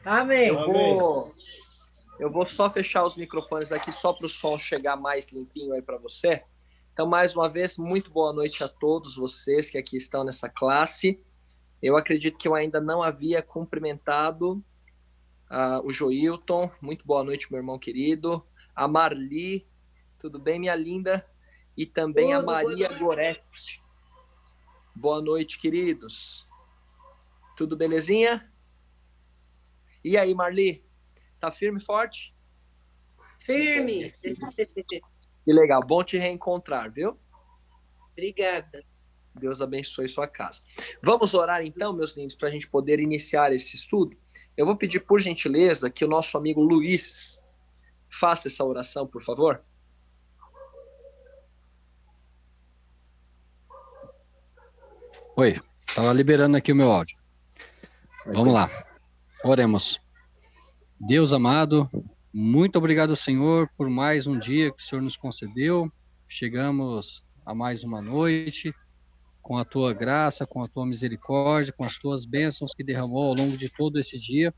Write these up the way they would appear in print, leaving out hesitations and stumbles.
Amém. Amém. Eu vou só fechar os microfones aqui só para o som chegar mais limpinho aí para você. Então, mais uma vez, muito boa noite a todos vocês que aqui estão nessa classe. Eu acredito que eu ainda não havia cumprimentado o Joilton. Muito boa noite, meu irmão querido. A Marli, tudo bem, minha linda? E também a Maria Goretti. Boa noite, queridos. Tudo belezinha? E aí, Marli? Tá firme e forte? Firme. Que legal, bom te reencontrar, viu? Obrigada. Deus abençoe sua casa. Vamos orar então, meus lindos, para a gente poder iniciar esse estudo. Eu vou pedir, por gentileza, que o nosso amigo Luiz faça essa oração, por favor. Oi, estava liberando aqui o meu áudio. Vamos lá, oremos. Deus amado, muito obrigado, Senhor, por mais um dia que o Senhor nos concedeu. Chegamos a mais uma noite, com a Tua graça, com a Tua misericórdia, com as Tuas bênçãos que derramou ao longo de todo esse dia.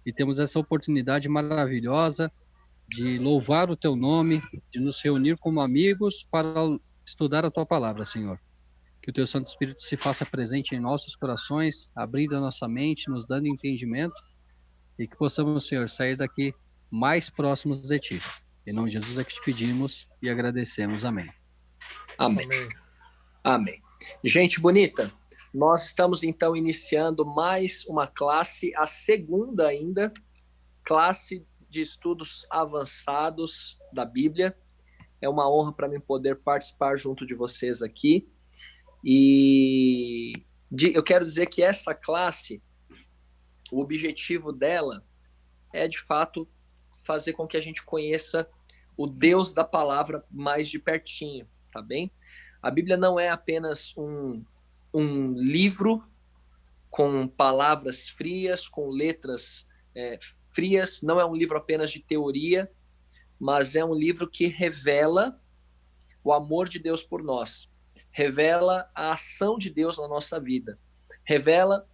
E temos essa oportunidade maravilhosa de louvar o Teu nome, de nos reunir como amigos para estudar a Tua palavra, Senhor. Que o Teu Santo Espírito se faça presente em nossos corações, abrindo a nossa mente, nos dando entendimento, e que possamos, Senhor, sair daqui mais próximos de Ti. Em nome de Jesus é que te pedimos e agradecemos. Amém. Amém. Amém. Gente bonita, nós estamos então iniciando mais uma classe, a segunda ainda, classe de estudos avançados da Bíblia. É uma honra para mim poder participar junto de vocês aqui. E eu quero dizer que essa classe, o objetivo dela é, de fato, fazer com que a gente conheça o Deus da palavra mais de pertinho, tá bem? A Bíblia não é apenas um livro com palavras frias, com letras frias, não é um livro apenas de teoria, mas é um livro que revela o amor de Deus por nós, revela a ação de Deus na nossa vida, revela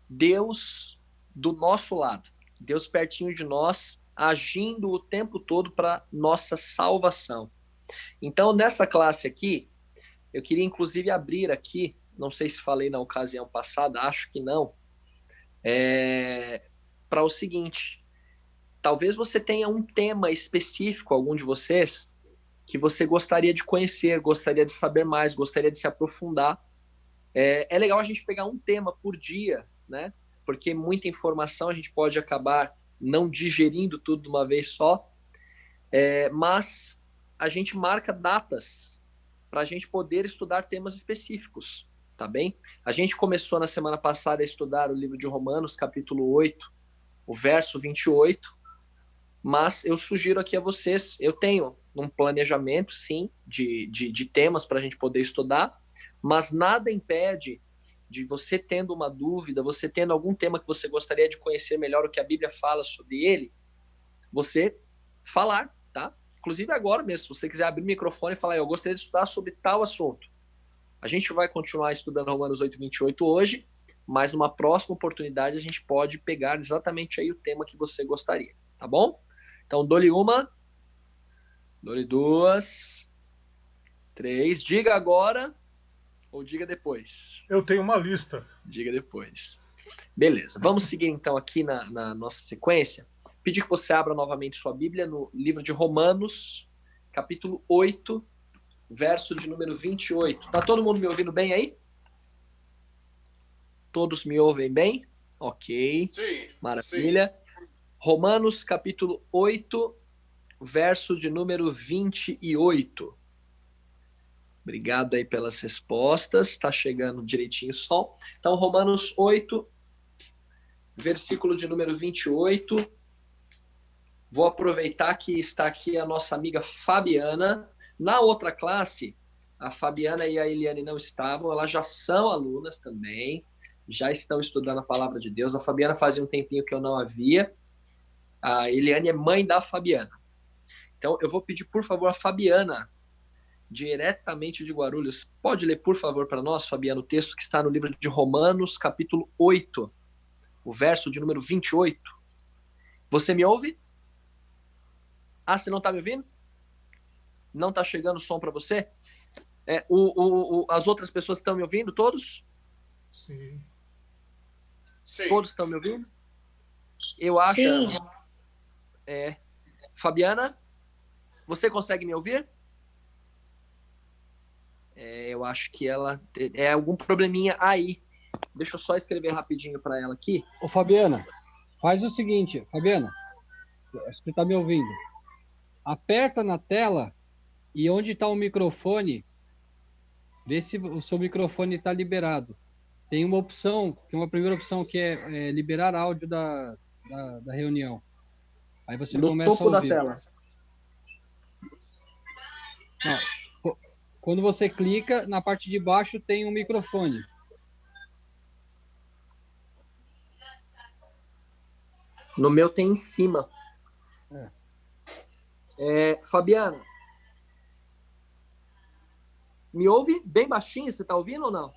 Deus do nosso lado, Deus pertinho de nós, agindo o tempo todo para nossa salvação. Então, nessa classe aqui, eu queria inclusive abrir aqui, não sei se falei na ocasião passada, acho que não, para o seguinte: talvez você tenha um tema específico, algum de vocês, que você gostaria de conhecer, gostaria de saber mais, gostaria de se aprofundar. É legal a gente pegar um tema por dia, né? Porque muita informação a gente pode acabar não digerindo tudo de uma vez só, mas a gente marca datas para a gente poder estudar temas específicos, tá bem? A gente começou na semana passada a estudar o livro de Romanos, capítulo 8, o verso 28, mas eu sugiro aqui a vocês, eu tenho um planejamento, sim, de temas para a gente poder estudar, mas nada impede de você tendo uma dúvida, você tendo algum tema que você gostaria de conhecer melhor o que a Bíblia fala sobre ele, você falar, tá? Inclusive agora mesmo, se você quiser abrir o microfone e falar, eu gostaria de estudar sobre tal assunto. A gente vai continuar estudando Romanos 8:28 hoje, mas numa próxima oportunidade a gente pode pegar exatamente aí o tema que você gostaria, tá bom? Então, dou-lhe uma, dou-lhe duas, três. Diga agora ou diga depois? Eu tenho uma lista. Diga depois. Beleza, vamos seguir então aqui na nossa sequência. Pedir que você abra novamente sua Bíblia no livro de Romanos, capítulo 8, verso de número 28. Tá todo mundo me ouvindo bem aí? Todos me ouvem bem? Ok. Sim. Maravilha. Sim. Romanos, capítulo 8, verso de número 28. Obrigado aí pelas respostas. Está chegando direitinho o som. Então, Romanos 8, versículo de número 28. Vou aproveitar que está aqui a nossa amiga Fabiana. Na outra classe, a Fabiana e a Eliane não estavam, elas já são alunas também, já estão estudando a palavra de Deus. A Fabiana fazia um tempinho que eu não a via. A Eliane é mãe da Fabiana. Então, eu vou pedir, por favor, a Fabiana, diretamente de Guarulhos, pode ler, por favor, para nós, Fabiana, o texto que está no livro de Romanos, capítulo 8, o verso de número 28. Você me ouve? Ah, você não está me ouvindo? Não está chegando som para você? As outras pessoas estão me ouvindo, todos? Sim. Todos estão me ouvindo? Eu acho... Sim. Fabiana, você consegue me ouvir? Eu acho que ela... É algum probleminha aí. Deixa eu só escrever rapidinho para ela aqui. Ô, Fabiana, faz o seguinte, Fabiana, acho que você está me ouvindo. Aperta na tela e onde está o microfone, vê se o seu microfone está liberado. Tem uma opção, que é uma primeira opção, que é liberar áudio da reunião. Aí você No começa a topo da ouvir. tela. Não, quando você clica, na parte de baixo tem um microfone. No meu tem em cima. Fabiana, me ouve bem baixinho? Você está ouvindo ou não?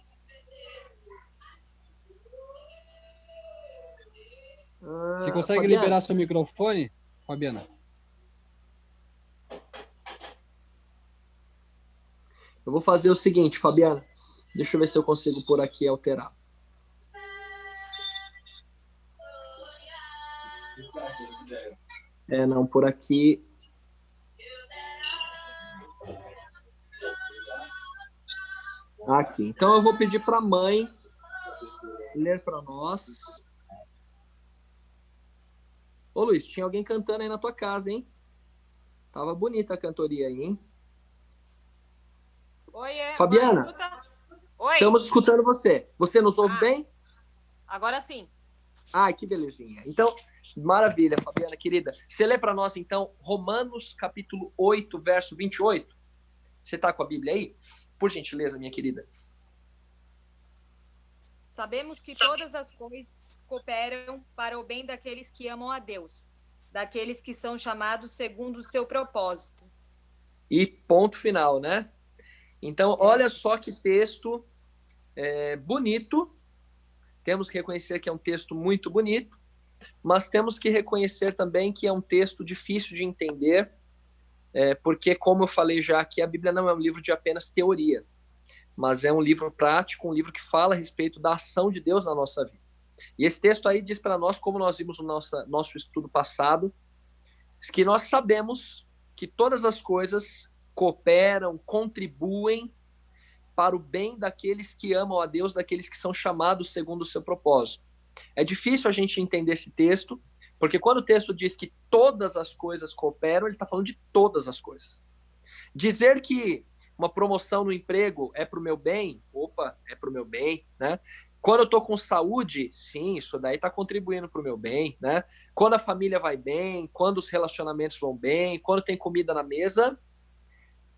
Você consegue Fabiana, liberar seu microfone, Fabiana? eu vou fazer o seguinte, Fabiana. Deixa eu ver se eu consigo por aqui alterar. Não, por aqui... Aqui. Então eu vou pedir para a mãe ler para nós. Ô Luiz, tinha alguém cantando aí na tua casa, hein? Tava bonita a cantoria aí, hein? Oi, Fabiana, oi. Estamos escutando você. Você nos ouve bem? Agora sim. Que belezinha. Então, maravilha, Fabiana, querida. Você lê para nós, então, Romanos, capítulo 8, verso 28? Você está com a Bíblia aí? Por gentileza, minha querida. Sabemos que todas as coisas cooperam para o bem daqueles que amam a Deus, daqueles que são chamados segundo o seu propósito. E ponto final, né? Então, olha só que texto bonito. Temos que reconhecer que é um texto muito bonito, mas temos que reconhecer também que é um texto difícil de entender, porque, como eu falei já aqui, a Bíblia não é um livro de apenas teoria, mas é um livro prático, um livro que fala a respeito da ação de Deus na nossa vida. E esse texto aí diz para nós, como nós vimos no nosso estudo passado, que nós sabemos que todas as coisas cooperam, contribuem para o bem daqueles que amam a Deus, daqueles que são chamados segundo o seu propósito. É difícil a gente entender esse texto, porque quando o texto diz que todas as coisas cooperam, ele está falando de todas as coisas. Dizer que uma promoção no emprego é para o meu bem, é para o meu bem, né? Quando eu estou com saúde, sim, isso daí está contribuindo para o meu bem, né? Quando a família vai bem, quando os relacionamentos vão bem, quando tem comida na mesa,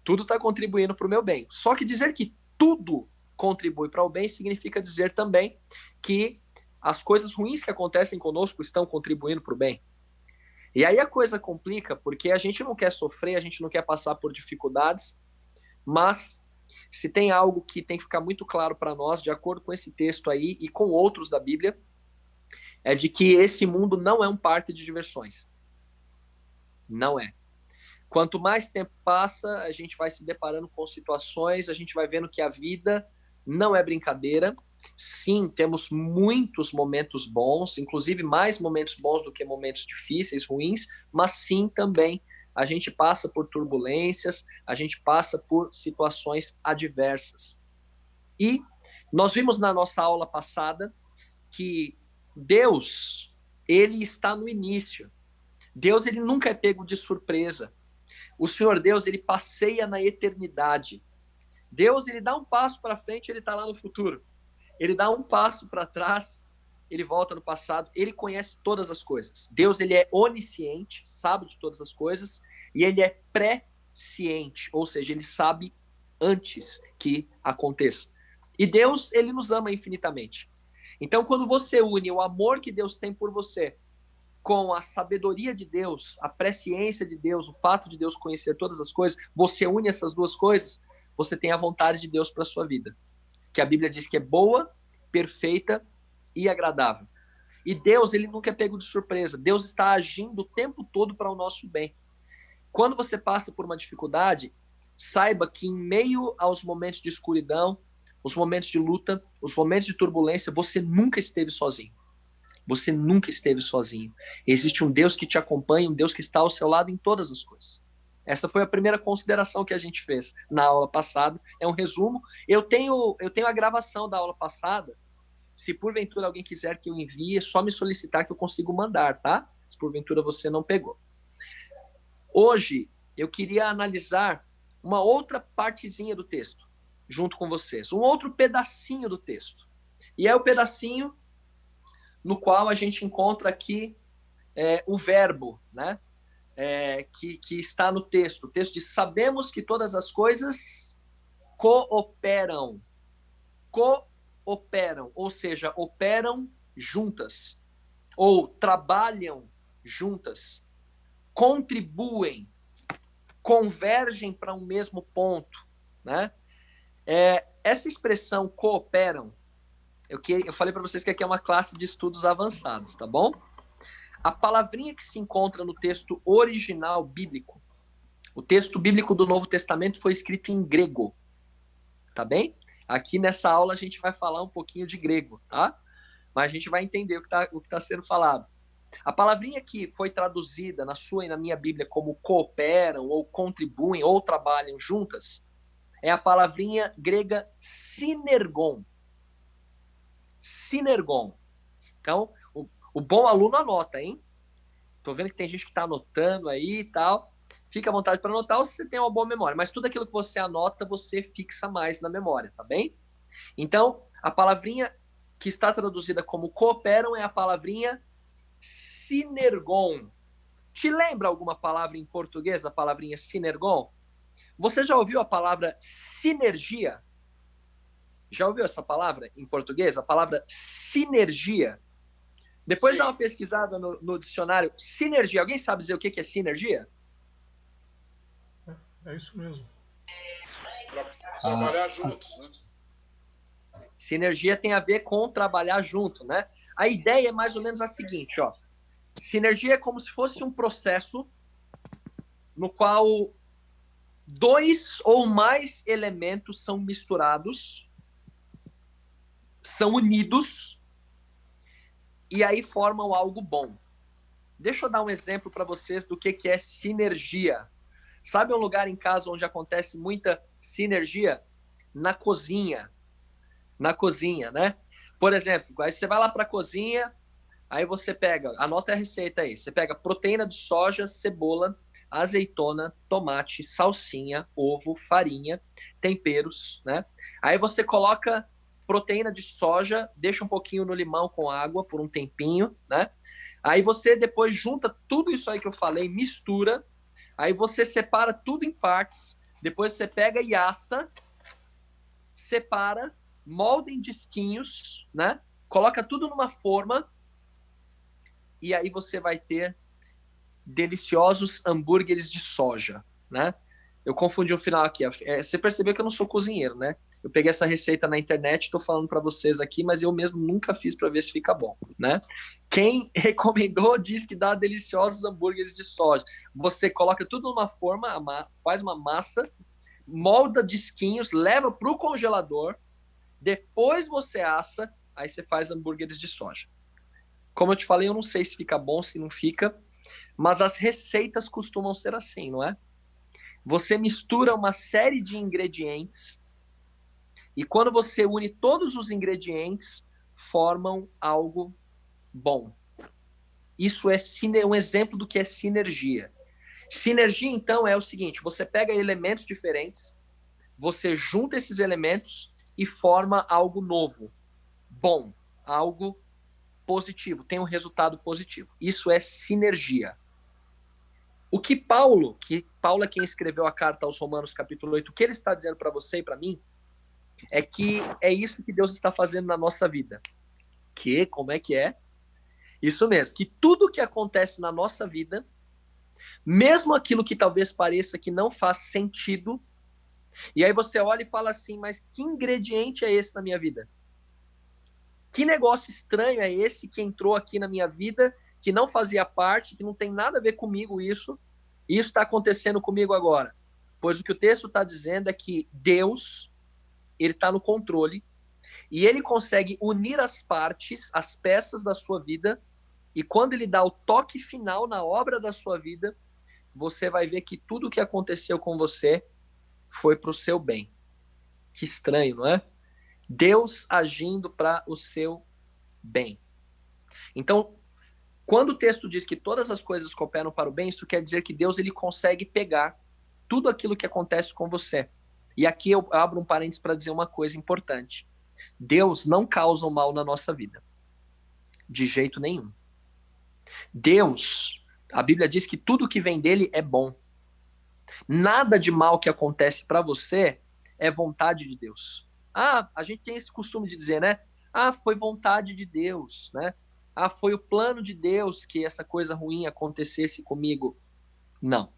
tudo está contribuindo para o meu bem. Só que dizer que tudo contribui para o bem significa dizer também que as coisas ruins que acontecem conosco estão contribuindo para o bem. E aí a coisa complica, porque a gente não quer sofrer, a gente não quer passar por dificuldades, mas se tem algo que tem que ficar muito claro para nós, de acordo com esse texto aí e com outros da Bíblia, é de que esse mundo não é um parque de diversões. Não é. Quanto mais tempo passa, a gente vai se deparando com situações, a gente vai vendo que a vida não é brincadeira. Sim, temos muitos momentos bons, inclusive mais momentos bons do que momentos difíceis, ruins, mas sim também a gente passa por turbulências, a gente passa por situações adversas. E nós vimos na nossa aula passada que Deus, ele está no início. Deus, ele nunca é pego de surpresa. O Senhor Deus, ele passeia na eternidade. Deus, ele dá um passo para frente, ele está lá no futuro. Ele dá um passo para trás, ele volta no passado. Ele conhece todas as coisas. Deus, ele é onisciente, sabe de todas as coisas, e ele é presciente, ou seja, ele sabe antes que aconteça. E Deus, ele nos ama infinitamente. Então, quando você une o amor que Deus tem por você com a sabedoria de Deus, a presciência de Deus, o fato de Deus conhecer todas as coisas, você une essas duas coisas, você tem a vontade de Deus para a sua vida. Que a Bíblia diz que é boa, perfeita e agradável. E Deus, ele nunca é pego de surpresa. Deus está agindo o tempo todo para o nosso bem. Quando você passa por uma dificuldade, saiba que em meio aos momentos de escuridão, os momentos de luta, os momentos de turbulência, você nunca esteve sozinho. Você nunca esteve sozinho. Existe um Deus que te acompanha, um Deus que está ao seu lado em todas as coisas. Essa foi a primeira consideração que a gente fez na aula passada. É um resumo. Eu tenho a gravação da aula passada. Se porventura alguém quiser que eu envie, é só me solicitar que eu consigo mandar, tá? Se porventura você não pegou. Hoje, eu queria analisar uma outra partezinha do texto, junto com vocês. Um outro pedacinho do texto. E é o pedacinho no qual a gente encontra aqui o verbo, né? Que está no texto. O texto diz: sabemos que todas as coisas cooperam. Cooperam, ou seja, operam juntas. Ou trabalham juntas. Contribuem. Convergem para um mesmo ponto, né? Essa expressão cooperam, eu falei para vocês que aqui é uma classe de estudos avançados, tá bom? A palavrinha que se encontra no texto original bíblico, o texto bíblico do Novo Testamento foi escrito em grego, tá bem? Aqui nessa aula a gente vai falar um pouquinho de grego, tá? Mas a gente vai entender o que tá sendo falado. A palavrinha que foi traduzida na sua e na minha Bíblia como cooperam, ou contribuem, ou trabalham juntas, é a palavrinha grega sinergon. Sinergon. Então, o bom aluno anota, hein? Tô vendo que tem gente que tá anotando aí e tal. Fica à vontade para anotar, ou se você tem uma boa memória. Mas tudo aquilo que você anota, você fixa mais na memória, tá bem? Então, a palavrinha que está traduzida como cooperam é a palavrinha sinergon. Te lembra alguma palavra em português, a palavrinha sinergon? Você já ouviu a palavra sinergia? Já ouviu essa palavra em português? A palavra sinergia. Depois Sim. dá uma pesquisada no dicionário. Sinergia. Alguém sabe dizer o que é sinergia? É isso mesmo. Trabalhar juntos, né? Sinergia tem a ver com trabalhar junto, né? A ideia é mais ou menos a seguinte, ó. Sinergia é como se fosse um processo no qual dois ou mais elementos são misturados, são unidos, e aí formam algo bom. Deixa eu dar um exemplo para vocês do que é sinergia. Sabe um lugar em casa onde acontece muita sinergia? Na cozinha. Na cozinha, né? Por exemplo, aí você vai lá para a cozinha, aí você pega, anota a receita aí, você pega proteína de soja, cebola, azeitona, tomate, salsinha, ovo, farinha, temperos, né? Aí você coloca proteína de soja, deixa um pouquinho no limão com água por um tempinho, né? Aí você depois junta tudo isso aí que eu falei, mistura, aí você separa tudo em partes, depois você pega e assa, separa, molda em disquinhos, né? Coloca tudo numa forma e aí você vai ter deliciosos hambúrgueres de soja, né? Eu confundi o final aqui. Você percebeu que eu não sou cozinheiro, né? Eu peguei essa receita na internet, estou falando para vocês aqui, mas eu mesmo nunca fiz para ver se fica bom, né? Quem recomendou diz que dá deliciosos hambúrgueres de soja. Você coloca tudo numa forma, faz uma massa, molda disquinhos, leva para o congelador, depois você assa, aí você faz hambúrgueres de soja. Como eu te falei, eu não sei se fica bom, se não fica, mas as receitas costumam ser assim, não é? Você mistura uma série de ingredientes e quando você une todos os ingredientes, formam algo bom. Isso é um exemplo do que é sinergia. Sinergia, então, é o seguinte, você pega elementos diferentes, você junta esses elementos e forma algo novo, bom, algo positivo, tem um resultado positivo. Isso é sinergia. O que Paulo é quem escreveu a carta aos Romanos, capítulo 8, o que ele está dizendo para você e para mim, é que é isso que Deus está fazendo na nossa vida. Como é que é? Isso mesmo, que tudo que acontece na nossa vida, mesmo aquilo que talvez pareça que não faz sentido, e aí você olha e fala assim, mas que ingrediente é esse na minha vida? Que negócio estranho é esse que entrou aqui na minha vida, que não fazia parte, que não tem nada a ver comigo isso, e isso está acontecendo comigo agora? Pois o que o texto está dizendo é que Deus, ele está no controle, e ele consegue unir as partes, as peças da sua vida, e quando ele dá o toque final na obra da sua vida, você vai ver que tudo o que aconteceu com você foi para o seu bem. Que estranho, não é? Deus agindo para o seu bem. Então, quando o texto diz que todas as coisas cooperam para o bem, isso quer dizer que Deus ele consegue pegar tudo aquilo que acontece com você. E aqui eu abro um parênteses para dizer uma coisa importante. Deus não causa o mal na nossa vida. De jeito nenhum. Deus, a Bíblia diz que tudo que vem dele é bom. Nada de mal que acontece para você é vontade de Deus. A gente tem esse costume de dizer, né? Foi vontade de Deus, né? Foi o plano de Deus que essa coisa ruim acontecesse comigo. Não.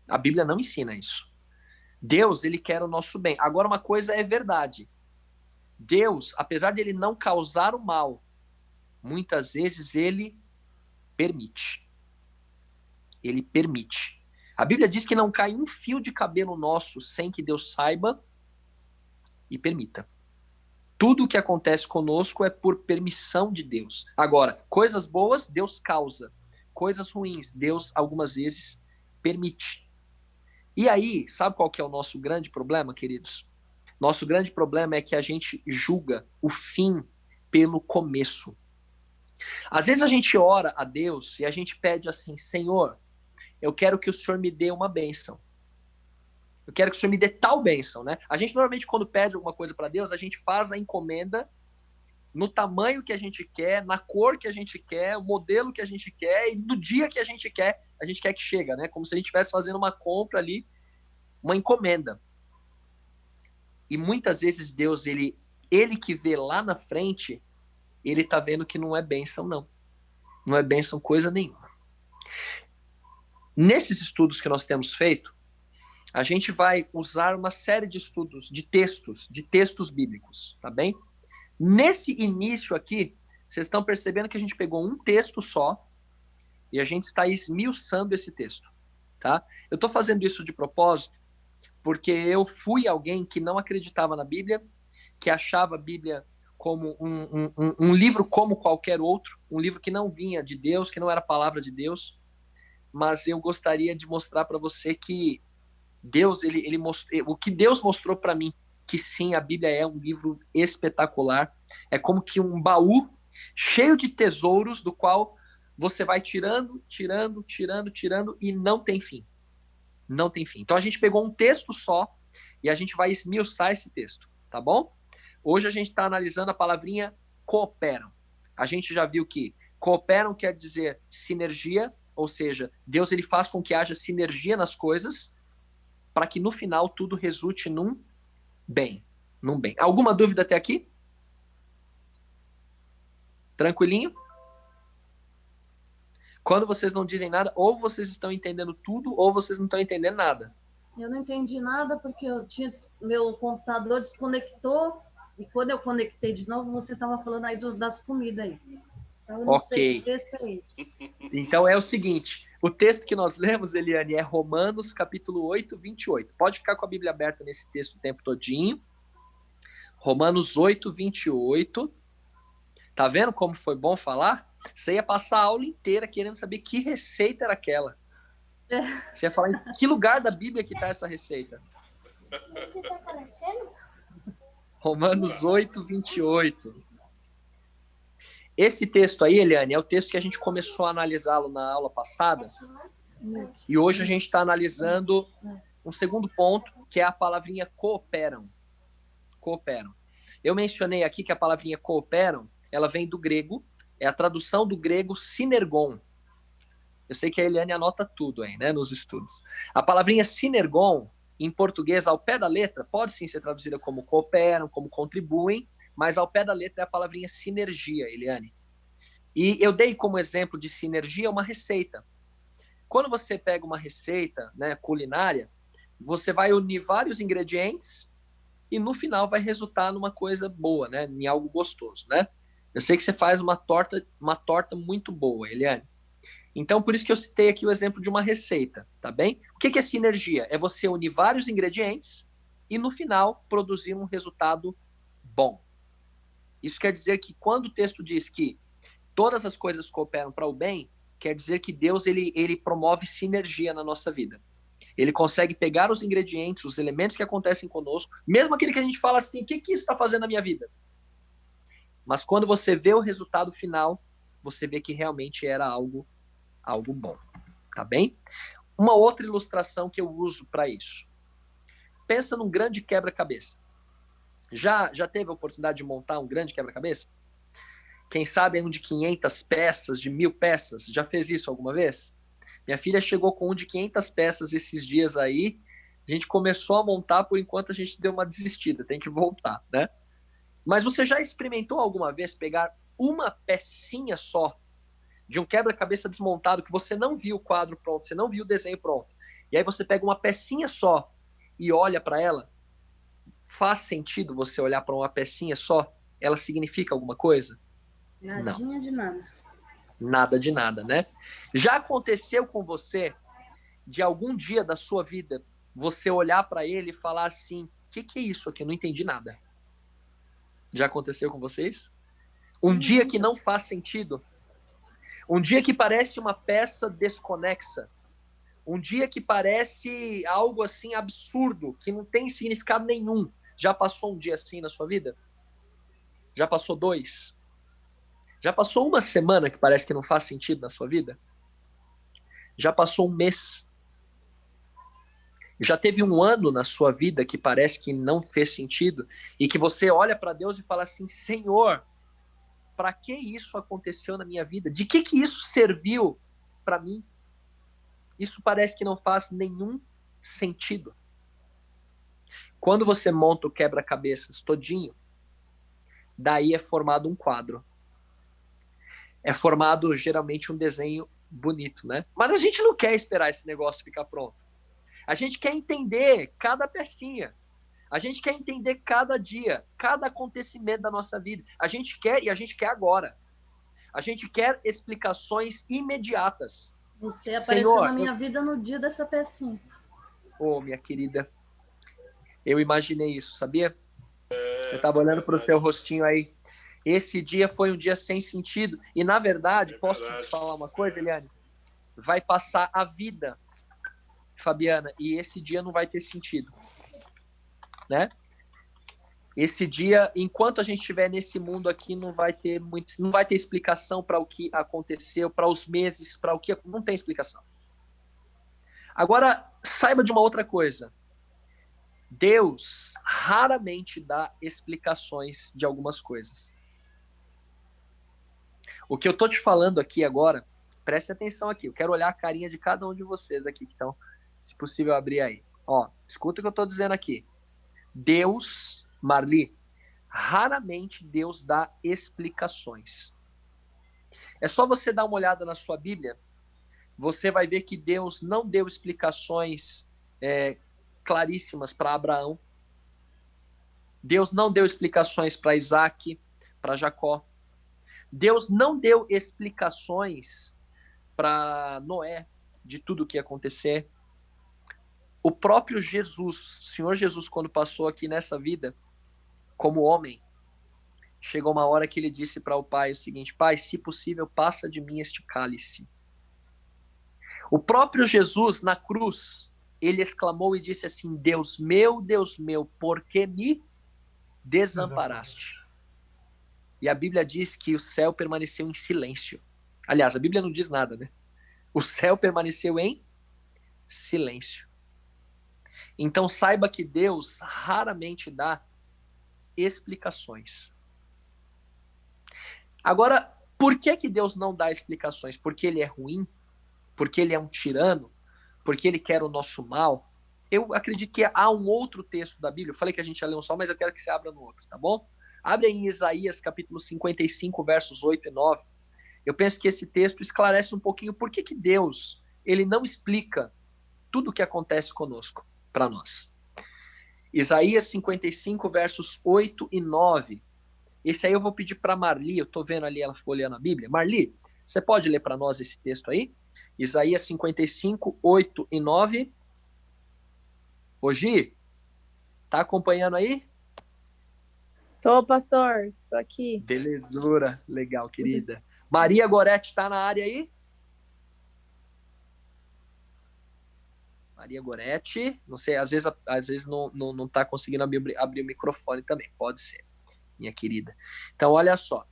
A Bíblia não ensina isso. Deus, ele quer o nosso bem. Agora, uma coisa é verdade. Deus, apesar de ele não causar o mal, muitas vezes ele permite. Ele permite. A Bíblia diz que não cai um fio de cabelo nosso sem que Deus saiba e permita. Tudo o que acontece conosco é por permissão de Deus. Agora, coisas boas, Deus causa. Coisas ruins, Deus, algumas vezes, permite. E aí, sabe qual que é o nosso grande problema, queridos? Nosso grande problema é que a gente julga o fim pelo começo. Às vezes a gente ora a Deus e a gente pede assim, Senhor, eu quero que o Senhor me dê uma bênção. Eu quero que o Senhor me dê tal bênção, né? A gente normalmente quando pede alguma coisa para Deus, a gente faz a encomenda no tamanho que a gente quer, na cor que a gente quer, o modelo que a gente quer e no dia que a gente quer que chega, né? Como se a gente estivesse fazendo uma compra ali, uma encomenda. E muitas vezes Deus, ele que vê lá na frente, ele tá vendo que não é bênção, não. Não é bênção coisa nenhuma. Nesses estudos que nós temos feito, a gente vai usar uma série de estudos, de textos bíblicos, tá bem? Nesse início aqui, vocês estão percebendo que a gente pegou um texto só e a gente está esmiuçando esse texto, tá? Eu estou fazendo isso de propósito porque eu fui alguém que não acreditava na Bíblia, que achava a Bíblia como um livro como qualquer outro, um livro que não vinha de Deus, que não era a palavra de Deus, mas eu gostaria de mostrar para você que Deus, ele mostrou, o que Deus mostrou para mim, que sim, a Bíblia é um livro espetacular, é como que um baú cheio de tesouros, do qual você vai tirando e não tem fim. Não tem fim. Então a gente pegou um texto só e a gente vai esmiuçar esse texto, tá bom? Hoje a gente está analisando a palavrinha cooperam. A gente já viu que cooperam quer dizer sinergia, ou seja, Deus ele faz com que haja sinergia nas coisas, para que no final tudo resulte num bem. Alguma dúvida até aqui? Tranquilinho? Quando vocês não dizem nada, ou vocês estão entendendo tudo, ou vocês não estão entendendo nada. Eu não entendi nada porque meu computador desconectou e quando eu conectei de novo, você estava falando aí das comidas aí. Então eu não sei que texto é esse. Então é o seguinte, o texto que nós lemos, Eliane, é Romanos capítulo 8, 28. Pode ficar com a Bíblia aberta nesse texto o tempo todinho. Romanos 8, 28. Tá vendo como foi bom falar? Você ia passar a aula inteira querendo saber que receita era aquela. Você ia falar em que lugar da Bíblia que está essa receita. O que está aparecendo? Romanos 8, 28. Esse texto aí, Eliane, é o texto que a gente começou a analisá-lo na aula passada. E hoje a gente está analisando um segundo ponto, que é a palavrinha cooperam. Cooperam. Eu mencionei aqui que a palavrinha cooperam, ela vem do grego, é a tradução do grego sinergon. Eu sei que a Eliane anota tudo aí, né, nos estudos. A palavrinha sinergon, em português, ao pé da letra, pode sim ser traduzida como cooperam, como contribuem, mas ao pé da letra é a palavrinha sinergia, Eliane. E eu dei como exemplo de sinergia uma receita. Quando você pega uma receita, né, culinária, você vai unir vários ingredientes e no final vai resultar numa coisa boa, né, em algo gostoso, né? Eu sei que você faz uma torta muito boa, Eliane. Então, por isso que eu citei aqui o exemplo de uma receita, tá bem? O que é sinergia? É você unir vários ingredientes e, no final, produzir um resultado bom. Isso quer dizer que quando o texto diz que todas as coisas cooperam para o bem, quer dizer que Deus ele promove sinergia na nossa vida. Ele consegue pegar os ingredientes, os elementos que acontecem conosco, mesmo aquele que a gente fala assim, o que isso está fazendo na minha vida? Mas quando você vê o resultado final, você vê que realmente era algo bom, tá bem? Uma outra ilustração que eu uso para isso. Pensa num grande quebra-cabeça. Já teve a oportunidade de montar um grande quebra-cabeça? Quem sabe um de 500 peças, de 1000 peças? Já fez isso alguma vez? Minha filha chegou com um de 500 peças esses dias aí. A gente começou a montar, por enquanto a gente deu uma desistida, tem que voltar, né? Mas você já experimentou alguma vez pegar uma pecinha só de um quebra-cabeça desmontado que você não viu o quadro pronto, você não viu o desenho pronto, e aí você pega uma pecinha só e olha para ela? Faz sentido você olhar para uma pecinha só? Ela significa alguma coisa? Nadinha Não. de nada. Nada de nada, né? Já aconteceu com você de algum dia da sua vida você olhar para ele e falar assim, o que é isso aqui? Eu não entendi nada. Já aconteceu com vocês? Um dia que não faz sentido? Um dia que parece uma peça desconexa? Um dia que parece algo assim absurdo, que não tem significado nenhum? Já passou um dia assim na sua vida? Já passou 2? Já passou uma semana que parece que não faz sentido na sua vida? Já passou um mês? Já teve um ano na sua vida que parece que não fez sentido e que você olha para Deus e fala assim, Senhor, para que isso aconteceu na minha vida? De que isso serviu para mim? Isso parece que não faz nenhum sentido. Quando você monta o quebra-cabeças todinho, daí é formado um quadro. É formado geralmente um desenho bonito, né? Mas a gente não quer esperar esse negócio ficar pronto. A gente quer entender cada pecinha. A gente quer entender cada dia, cada acontecimento da nossa vida. A gente quer agora. A gente quer explicações imediatas. Você apareceu Senhor, na minha vida no dia dessa pecinha. Oh, minha querida, eu imaginei isso, sabia? Eu estava olhando para o seu rostinho aí. Esse dia foi um dia sem sentido. E, na verdade, posso te falar uma coisa, Eliane? Vai passar a vida, Fabiana, e esse dia não vai ter sentido. Né? Esse dia, enquanto a gente estiver nesse mundo aqui, não vai ter explicação para o que aconteceu, para os meses, para o que não tem explicação. Agora, saiba de uma outra coisa. Deus raramente dá explicações de algumas coisas. O que eu tô te falando aqui agora, preste atenção aqui, eu quero olhar a carinha de cada um de vocês aqui, então, se possível, abrir aí. Ó, escuta o que eu tô dizendo aqui. Deus, Marli, raramente Deus dá explicações. É só você dar uma olhada na sua Bíblia, você vai ver que Deus não deu explicações claríssimas para Abraão. Deus não deu explicações para Isaac, para Jacó. Deus não deu explicações para Noé de tudo o que ia acontecer. O próprio Jesus, o Senhor Jesus, quando passou aqui nessa vida, como homem, chegou uma hora que ele disse para o Pai o seguinte: Pai, se possível, passa de mim este cálice. O próprio Jesus, na cruz, ele exclamou e disse assim: Deus meu, por que me desamparaste? E a Bíblia diz que o céu permaneceu em silêncio. Aliás, a Bíblia não diz nada, né? O céu permaneceu em silêncio. Então saiba que Deus raramente dá explicações. Agora, por que Deus não dá explicações? Porque ele é ruim? Porque ele é um tirano? Porque ele quer o nosso mal? Eu acredito que há um outro texto da Bíblia. Eu falei que a gente ia ler um só, mas eu quero que você abra no outro, tá bom? Abre aí em Isaías, capítulo 55, versos 8 e 9. Eu penso que esse texto esclarece um pouquinho por que Deus ele não explica tudo o que acontece conosco, para nós. Isaías 55, versos 8 e 9. Esse aí eu vou pedir para Marli, eu estou vendo ali ela folheando a Bíblia. Marli, você pode ler para nós esse texto aí? Isaías 55, 8 e 9. Ô Gi, tá acompanhando aí? Tô, pastor. Tô aqui. Belezura. Legal, querida. Maria Gorete tá na área aí? Maria Gorete. Não sei, às vezes não tá conseguindo abrir o microfone também. Pode ser, minha querida. Então, olha só.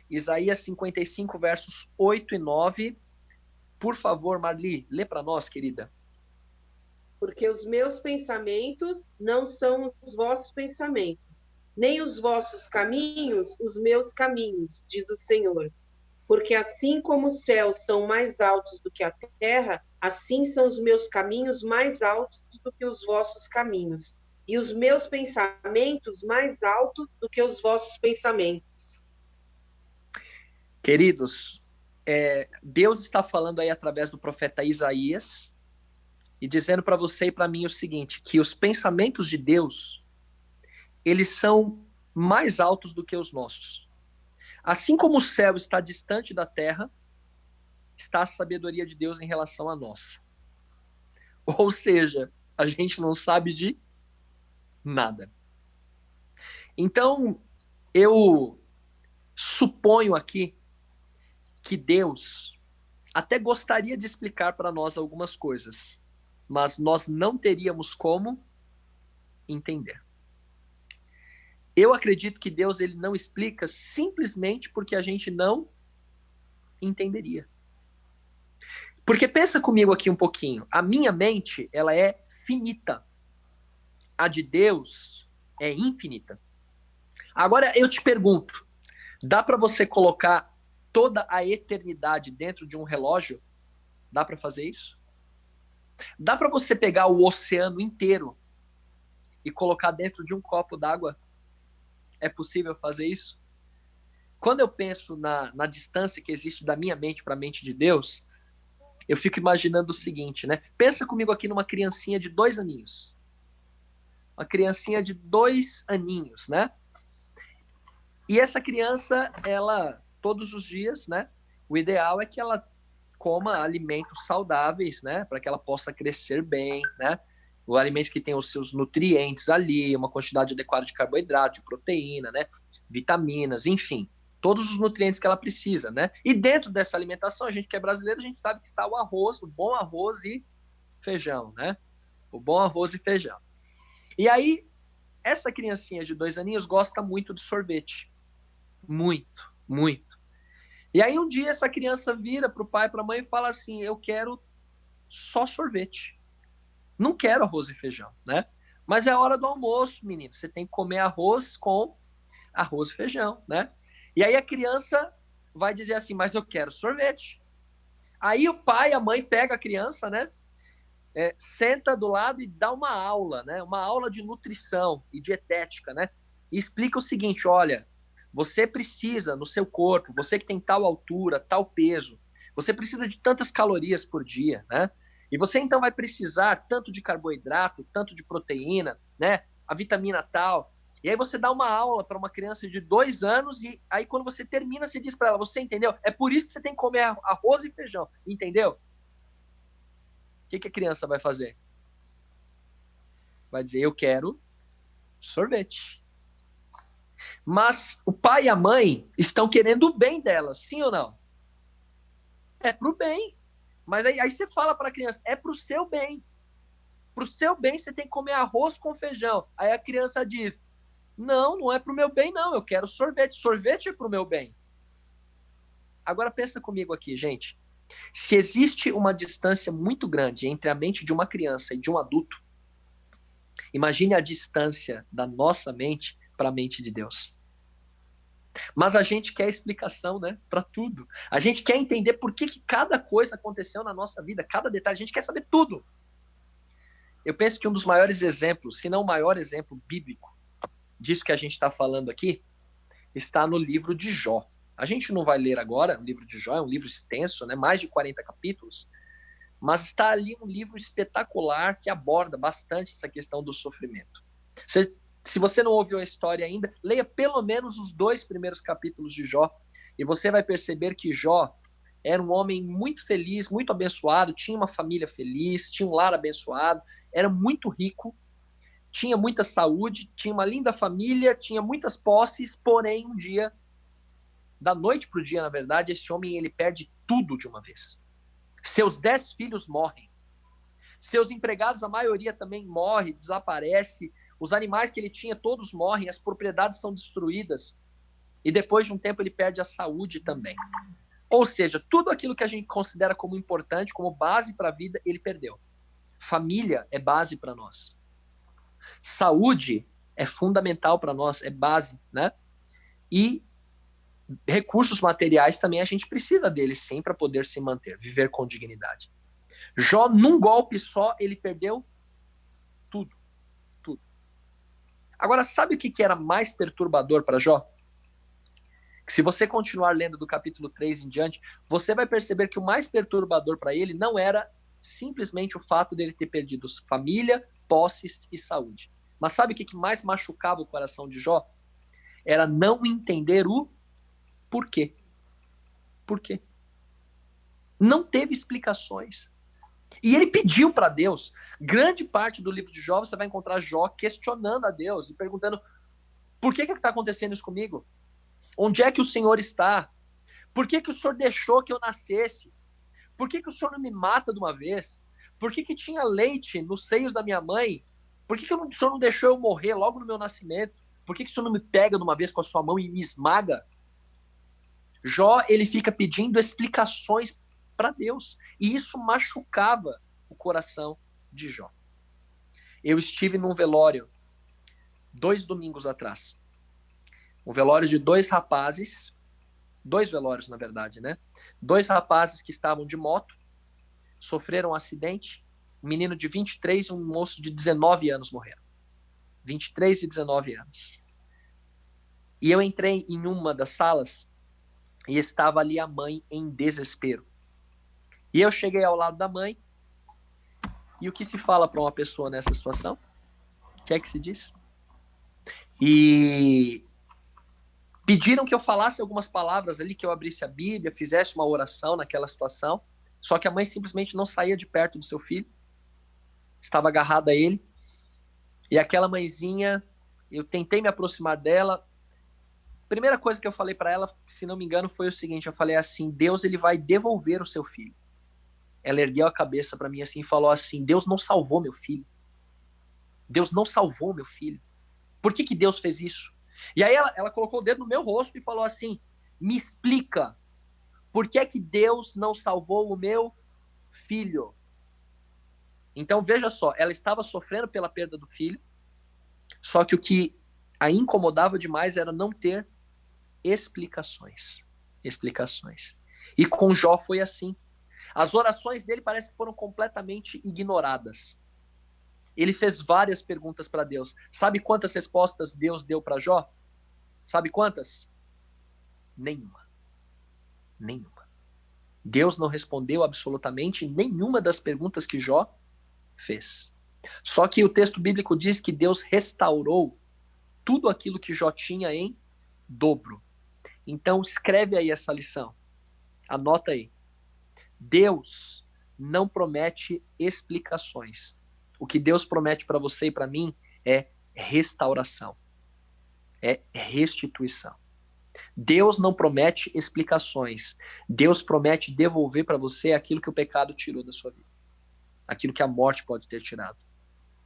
Isaías 55, versos 8 e 9. Por favor, Marli, lê para nós, querida. Porque os meus pensamentos não são os vossos pensamentos, nem os vossos caminhos, os meus caminhos, diz o Senhor. Porque assim como os céus são mais altos do que a terra, assim são os meus caminhos mais altos do que os vossos caminhos, e os meus pensamentos mais altos do que os vossos pensamentos. Queridos, Deus está falando aí através do profeta Isaías e dizendo para você e para mim o seguinte, que os pensamentos de Deus, eles são mais altos do que os nossos. Assim como o céu está distante da terra, está a sabedoria de Deus em relação a nós. Ou seja, a gente não sabe de nada. Então, eu suponho aqui que Deus até gostaria de explicar para nós algumas coisas, mas nós não teríamos como entender. Eu acredito que Deus ele não explica simplesmente porque a gente não entenderia. Porque pensa comigo aqui um pouquinho. A minha mente, ela é finita. A de Deus é infinita. Agora eu te pergunto, dá para você colocar toda a eternidade dentro de um relógio? Dá para fazer isso? Dá para você pegar o oceano inteiro e colocar dentro de um copo d'água? É possível fazer isso? Quando eu penso na distância que existe da minha mente para a mente de Deus, eu fico imaginando o seguinte, né? Pensa comigo aqui numa criancinha de 2 aninhos. Uma criancinha de 2 aninhos, né? E essa criança, ela, todos os dias, né? O ideal é que ela coma alimentos saudáveis, né? Para que ela possa crescer bem, né? Os alimentos que têm os seus nutrientes ali, uma quantidade adequada de carboidrato, de proteína, né? Vitaminas, enfim. Todos os nutrientes que ela precisa, né? E dentro dessa alimentação, a gente que é brasileiro, a gente sabe que está o arroz, o bom arroz e feijão, né? O bom arroz e feijão. E aí, essa criancinha de 2 aninhos gosta muito de sorvete. Muito, muito. E aí um dia essa criança vira para o pai e para a mãe e fala assim, eu quero só sorvete. Não quero arroz e feijão, né? Mas é a hora do almoço, menino. Você tem que comer arroz com arroz e feijão, né? E aí a criança vai dizer assim, mas eu quero sorvete. Aí o pai e a mãe pegam a criança, né? Senta do lado e dá uma aula, né? Uma aula de nutrição e dietética, né? E explica o seguinte, olha, você precisa no seu corpo, você que tem tal altura, tal peso, você precisa de tantas calorias por dia, né? E você então vai precisar tanto de carboidrato, tanto de proteína, né? A vitamina tal. E aí você dá uma aula para uma criança de 2 anos e aí quando você termina, você diz para ela, você entendeu? É por isso que você tem que comer arroz e feijão, entendeu? O que a criança vai fazer? Vai dizer, eu quero sorvete. Mas o pai e a mãe estão querendo o bem dela, sim ou não? É pro bem. Mas aí você fala para a criança, é pro seu bem. Pro seu bem você tem que comer arroz com feijão. Aí a criança diz, não é pro meu bem não, eu quero sorvete. Sorvete é pro meu bem. Agora pensa comigo aqui, gente. Se existe uma distância muito grande entre a mente de uma criança e de um adulto, imagine a distância da nossa mente para a mente de Deus. Mas a gente quer explicação, né, para tudo. A gente quer entender por que cada coisa aconteceu na nossa vida, cada detalhe, a gente quer saber tudo. Eu penso que um dos maiores exemplos, se não o maior exemplo bíblico disso que a gente está falando aqui, está no livro de Jó. A gente não vai ler agora, o livro de Jó é um livro extenso, né, mais de 40 capítulos, mas está ali um livro espetacular que aborda bastante essa questão do sofrimento. Você Se você não ouviu a história ainda, leia pelo menos os 2 primeiros capítulos de Jó, e você vai perceber que Jó era um homem muito feliz, muito abençoado, tinha uma família feliz, tinha um lar abençoado, era muito rico, tinha muita saúde, tinha uma linda família, tinha muitas posses, porém um dia, da noite para o dia, na verdade, esse homem ele perde tudo de uma vez. Seus 10 filhos morrem. Seus empregados, a maioria também morre, desaparece. Os animais que ele tinha, todos morrem, as propriedades são destruídas. E depois de um tempo ele perde a saúde também. Ou seja, tudo aquilo que a gente considera como importante, como base para a vida, ele perdeu. Família é base para nós. Saúde é fundamental para nós, é base, né? E recursos materiais também a gente precisa deles sim para poder se manter, viver com dignidade. Jó, num golpe só, ele perdeu tudo. Tudo. Agora, sabe o que era mais perturbador para Jó? Que se você continuar lendo do capítulo 3 em diante, você vai perceber que o mais perturbador para ele não era simplesmente o fato dele ter perdido família, posses e saúde. Mas sabe o que mais machucava o coração de Jó? Era não entender o porquê. Por quê? Não teve explicações. E ele pediu para Deus. Grande parte do livro de Jó, você vai encontrar Jó questionando a Deus e perguntando: por que está acontecendo isso comigo? Onde é que o Senhor está? Por que o Senhor deixou que eu nascesse? Por que o Senhor não me mata de uma vez? Por que tinha leite nos seios da minha mãe? Por que o Senhor não deixou eu morrer logo no meu nascimento? Por que o Senhor não me pega de uma vez com a sua mão e me esmaga? Jó, ele fica pedindo explicações para Deus. E isso machucava o coração de Jó. Eu estive num velório 2 domingos atrás. Um velório de 2 rapazes, 2 velórios, na verdade, né? 2 rapazes que estavam de moto, sofreram um acidente, um menino de 23 e um moço de 19 anos morreram. 23 e 19 anos. E eu entrei em uma das salas e estava ali a mãe em desespero. E eu cheguei ao lado da mãe, e o que se fala para uma pessoa nessa situação? O que é que se diz? E pediram que eu falasse algumas palavras ali, que eu abrisse a Bíblia, fizesse uma oração naquela situação, só que a mãe simplesmente não saía de perto do seu filho, estava agarrada a ele, e aquela mãezinha, eu tentei me aproximar dela, primeira coisa que eu falei para ela, se não me engano, foi o seguinte, eu falei assim: Deus, ele vai devolver o seu filho. Ela ergueu a cabeça para mim assim e falou assim: Deus não salvou meu filho. Deus não salvou meu filho. Por que Deus fez isso? E aí ela colocou o dedo no meu rosto e falou assim: me explica, por que Deus não salvou o meu filho? Então veja só, ela estava sofrendo pela perda do filho, só que o que a incomodava demais era não ter explicações. E com Jó foi assim. As orações dele parece que foram completamente ignoradas. Ele fez várias perguntas para Deus. Sabe quantas respostas Deus deu para Jó? Sabe quantas? Nenhuma. Deus não respondeu absolutamente nenhuma das perguntas que Jó fez. Só que o texto bíblico diz que Deus restaurou tudo aquilo que Jó tinha em dobro. Então escreve aí essa lição. Anota aí. Deus não promete explicações. O que Deus promete para você e para mim é restauração. É restituição. Deus não promete explicações. Deus promete devolver para você aquilo que o pecado tirou da sua vida. Aquilo que a morte pode ter tirado.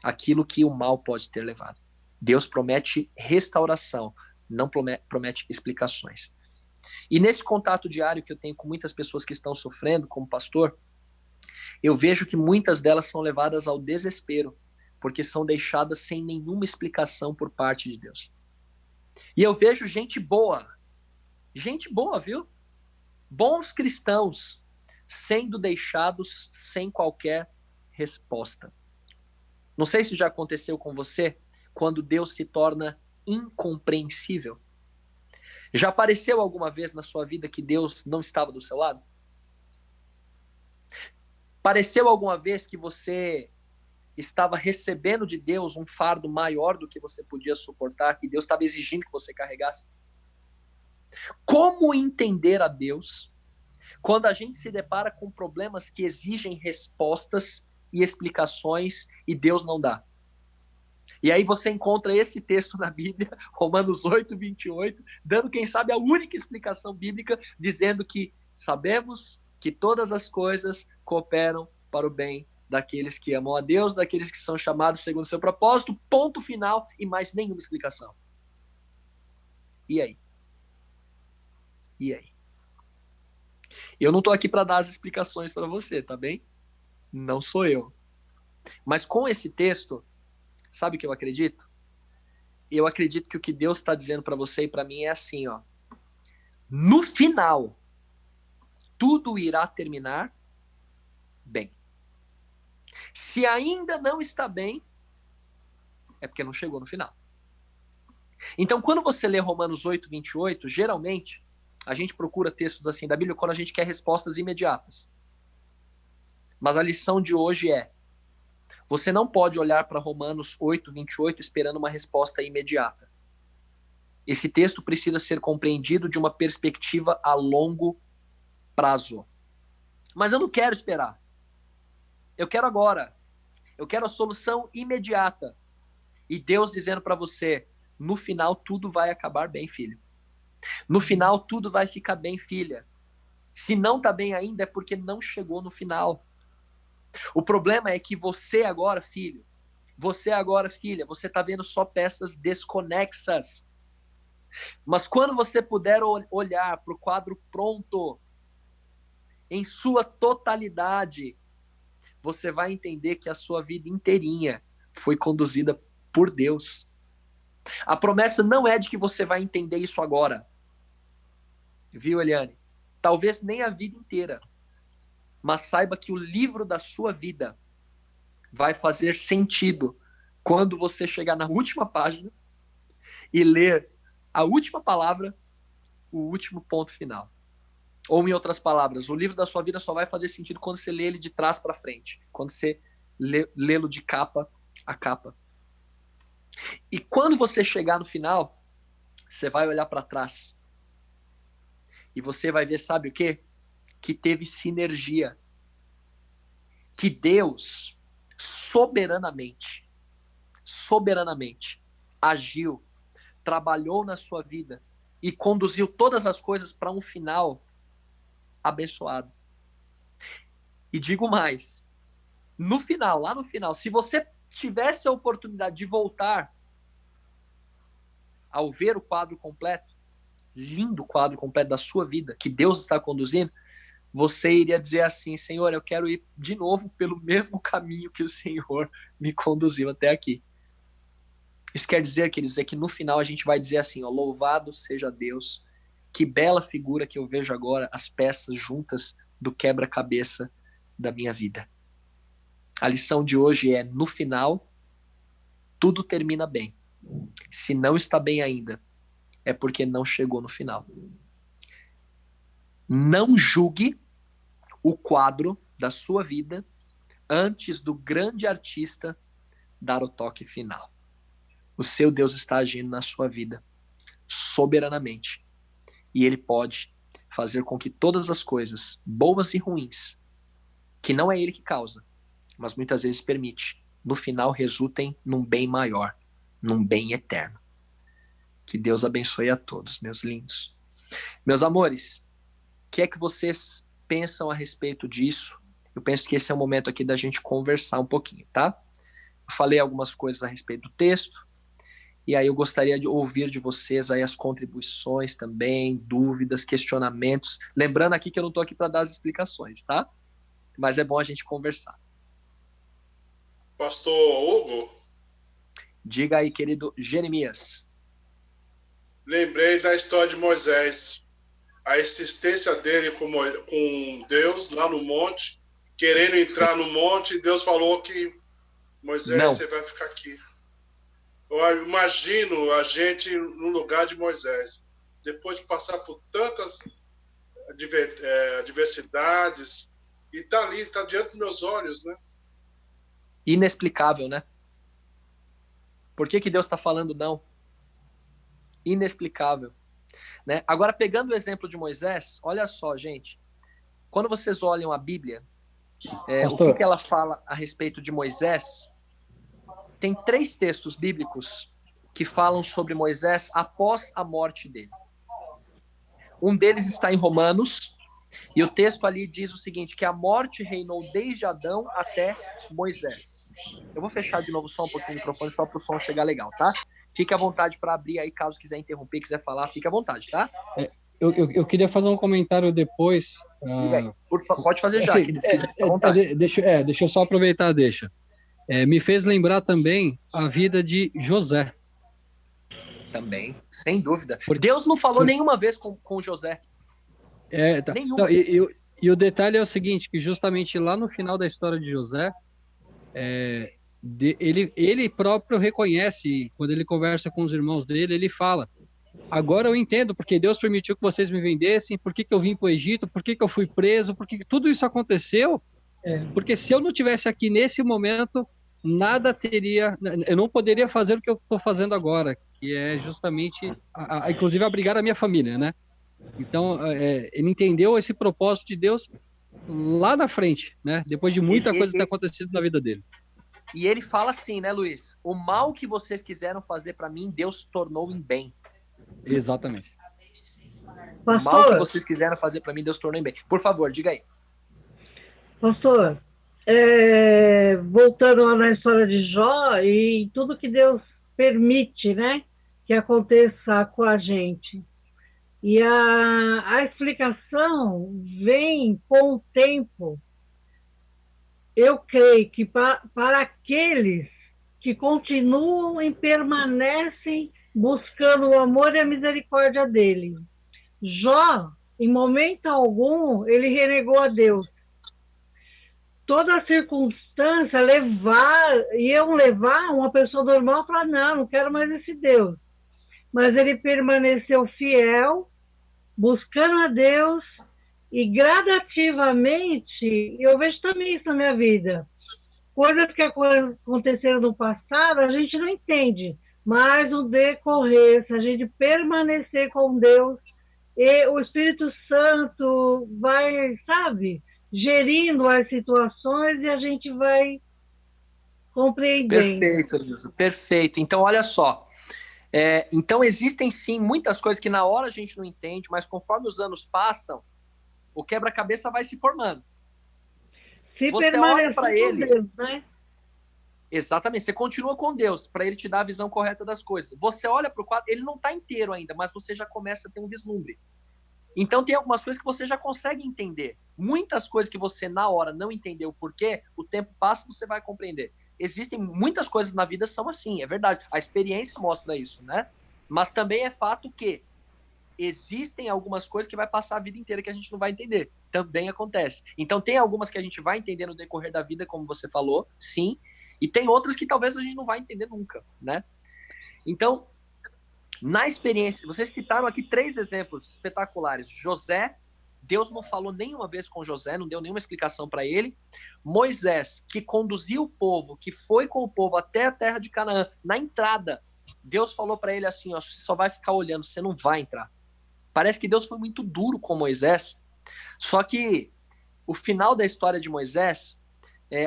Aquilo que o mal pode ter levado. Deus promete restauração, não promete explicações. E nesse contato diário que eu tenho com muitas pessoas que estão sofrendo, como pastor, eu vejo que muitas delas são levadas ao desespero, porque são deixadas sem nenhuma explicação por parte de Deus. E eu vejo gente boa, viu? Bons cristãos, sendo deixados sem qualquer resposta. Não sei se já aconteceu com você, quando Deus se torna incompreensível. Já apareceu alguma vez na sua vida que Deus não estava do seu lado? Pareceu alguma vez que você estava recebendo de Deus um fardo maior do que você podia suportar, que Deus estava exigindo que você carregasse? Como entender a Deus quando a gente se depara com problemas que exigem respostas e explicações e Deus não dá? E aí você encontra esse texto na Bíblia, Romanos 8, 28, dando, quem sabe, a única explicação bíblica, dizendo que sabemos que todas as coisas cooperam para o bem daqueles que amam a Deus, daqueles que são chamados segundo o seu propósito, ponto final, e mais nenhuma explicação. E aí? E aí? Eu não estou aqui para dar as explicações para você, tá bem? Não sou eu. Mas com esse texto, sabe o que eu acredito? Eu acredito que o que Deus está dizendo para você e para mim é assim, ó. No final, tudo irá terminar bem. Se ainda não está bem, é porque não chegou no final. Então, quando você lê Romanos 8, 28, geralmente, a gente procura textos assim da Bíblia quando a gente quer respostas imediatas. Mas a lição de hoje é: você não pode olhar para Romanos 8, 28 esperando uma resposta imediata. Esse texto precisa ser compreendido de uma perspectiva a longo prazo. Mas eu não quero esperar. Eu quero agora. Eu quero a solução imediata. E Deus dizendo para você: no final tudo vai acabar bem, filho. No final tudo vai ficar bem, filha. Se não está bem ainda é porque não chegou no final. O problema é que você agora, filho, você agora, filha, você está vendo só peças desconexas. Mas quando você puder olhar para o quadro pronto, em sua totalidade, você vai entender que a sua vida inteirinha foi conduzida por Deus. A promessa não é de que você vai entender isso agora. Viu, Eliane? Talvez nem a vida inteira. Mas saiba que o livro da sua vida vai fazer sentido quando você chegar na última página e ler a última palavra, o último ponto final. Ou, em outras palavras, o livro da sua vida só vai fazer sentido quando você lê ele de trás para frente, quando você lê-lo de capa a capa. E quando você chegar no final, você vai olhar para trás e você vai ver, sabe o quê? Que teve sinergia. Que Deus soberanamente agiu, trabalhou na sua vida e conduziu todas as coisas para um final abençoado. E digo mais, no final, lá no final, se você tivesse a oportunidade de voltar ao ver o quadro completo, lindo quadro completo da sua vida, que Deus está conduzindo, você iria dizer assim: Senhor, eu quero ir de novo pelo mesmo caminho que o Senhor me conduziu até aqui. Isso quer dizer, queridos, é que no final a gente vai dizer assim, ó, louvado seja Deus, que bela figura que eu vejo agora, as peças juntas do quebra-cabeça da minha vida. A lição de hoje é: no final, tudo termina bem. Se não está bem ainda, é porque não chegou no final. Não julgue o quadro da sua vida antes do grande artista dar o toque final. O seu Deus está agindo na sua vida soberanamente. E Ele pode fazer com que todas as coisas, boas e ruins, que não é Ele que causa, mas muitas vezes permite, no final resultem num bem maior, num bem eterno. Que Deus abençoe a todos, meus lindos. Meus amores, o que é que vocês pensam a respeito disso? Eu penso que esse é o momento aqui da gente conversar um pouquinho, tá? Eu falei algumas coisas a respeito do texto, e aí eu gostaria de ouvir de vocês aí as contribuições também, dúvidas, questionamentos. Lembrando aqui que eu não estou aqui para dar as explicações, tá? Mas é bom a gente conversar. Pastor Hugo? Diga aí, querido Jeremias. Lembrei da história de Moisés. A insistência dele com Deus lá no monte, querendo entrar no monte, e Deus falou que Moisés, não, você vai ficar aqui. Eu imagino a gente no lugar de Moisés, depois de passar por tantas adversidades, e está ali, está diante dos meus olhos, né? Inexplicável, né? Por que Deus está falando não? Inexplicável. Né? Agora, pegando o exemplo de Moisés, olha só, gente. Quando vocês olham a Bíblia, o que ela fala a respeito de Moisés, tem 3 textos bíblicos que falam sobre Moisés após a morte dele. Um deles está em Romanos, e o texto ali diz o seguinte, que a morte reinou desde Adão até Moisés. Eu vou fechar de novo só um pouquinho o microfone, só para o som chegar legal, tá? Fique à vontade para abrir aí, caso quiser interromper, quiser falar, fique à vontade, tá? Eu queria fazer um comentário depois. Pode fazer já, assim, deixa eu só aproveitar, me fez lembrar também a vida de José. Também, sem dúvida. Deus não falou nenhuma vez com José. Tá. Não, e o detalhe é o seguinte, que justamente lá no final da história de José, ele próprio reconhece, quando ele conversa com os irmãos dele, ele fala, agora eu entendo porque Deus permitiu que vocês me vendessem, por que eu vim para o Egito, por que eu fui preso, por que tudo isso aconteceu, porque se eu não tivesse aqui nesse momento, nada teria, eu não poderia fazer o que eu estou fazendo agora, que é justamente, inclusive, abrigar a minha família, né? Então, ele entendeu esse propósito de Deus lá na frente, né? Depois de muita coisa ter acontecido na vida dele. E ele fala assim, né, Luiz? O mal que vocês quiseram fazer para mim, Deus tornou em bem. Exatamente. O mal que vocês quiseram fazer para mim, Deus tornou em bem. Por favor, diga aí. Pastor, voltando lá na história de Jó e tudo que Deus permite, né, que aconteça com a gente. E a explicação vem com o tempo. Eu creio que para aqueles que continuam e permanecem buscando o amor e a misericórdia dele. Jó, em momento algum, ele renegou a Deus. Toda circunstância iam levar uma pessoa normal a falar, não quero mais esse Deus. Mas ele permaneceu fiel, buscando a Deus, e gradativamente, eu vejo também isso na minha vida, coisas que aconteceram no passado, a gente não entende, mas no decorrer, se a gente permanecer com Deus, e o Espírito Santo vai, gerindo as situações e a gente vai compreendendo. Perfeito, Elisa, perfeito. Então, olha só, então existem sim muitas coisas que na hora a gente não entende, mas conforme os anos passam, o quebra-cabeça vai se formando. Você olha para ele, Deus, né? Exatamente, você continua com Deus para ele te dar a visão correta das coisas. Você olha para o quadro, ele não está inteiro ainda, mas você já começa a ter um vislumbre. Então tem algumas coisas que você já consegue entender. Muitas coisas que você na hora não entendeu o porquê, o tempo passa e você vai compreender. Existem muitas coisas na vida são assim, é verdade. A experiência mostra isso, né? Mas também é fato que existem algumas coisas que vai passar a vida inteira que a gente não vai entender. Também acontece. Então tem algumas que a gente vai entender no decorrer da vida, como você falou, sim. E tem outras que talvez a gente não vai entender nunca, né? Então, na experiência, vocês citaram aqui 3 exemplos espetaculares. José, Deus não falou nenhuma vez com José, não deu nenhuma explicação para ele. Moisés, que conduziu o povo, que foi com o povo até a terra de Canaã, na entrada, Deus falou para ele assim, ó, você só vai ficar olhando, você não vai entrar. Parece que Deus foi muito duro com Moisés, só que o final da história de Moisés,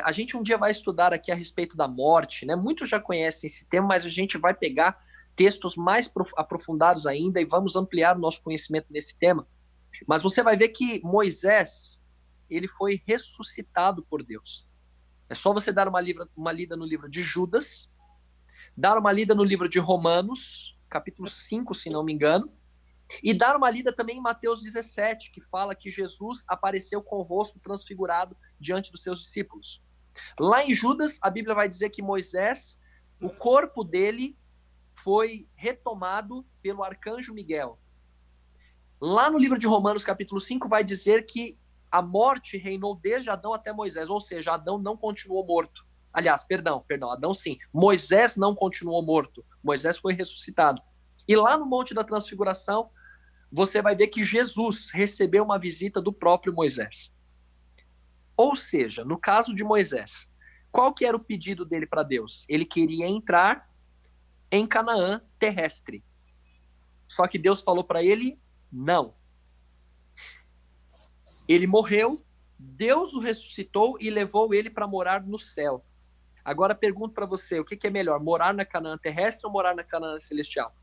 a gente um dia vai estudar aqui a respeito da morte, né? Muitos já conhecem esse tema, mas a gente vai pegar textos mais aprofundados ainda e vamos ampliar o nosso conhecimento nesse tema. Mas você vai ver que Moisés, ele foi ressuscitado por Deus. É só você dar uma lida no livro de Judas, dar uma lida no livro de Romanos, capítulo 5, se não me engano, e dar uma lida também em Mateus 17, que fala que Jesus apareceu com o rosto transfigurado diante dos seus discípulos. Lá em Judas, a Bíblia vai dizer que Moisés, o corpo dele foi retomado pelo arcanjo Miguel. Lá no livro de Romanos, capítulo 5, vai dizer que a morte reinou desde Adão até Moisés, ou seja, Adão não continuou morto. Aliás, perdão, Adão sim. Moisés não continuou morto. Moisés foi ressuscitado. E lá no Monte da Transfiguração, você vai ver que Jesus recebeu uma visita do próprio Moisés. Ou seja, no caso de Moisés, Qual que era o pedido dele para Deus? Ele queria entrar em Canaã terrestre. Só que Deus falou para ele, não. Ele morreu, Deus o ressuscitou e levou ele para morar no céu. Agora pergunto para você, o que é melhor, morar na Canaã terrestre ou morar na Canaã celestial?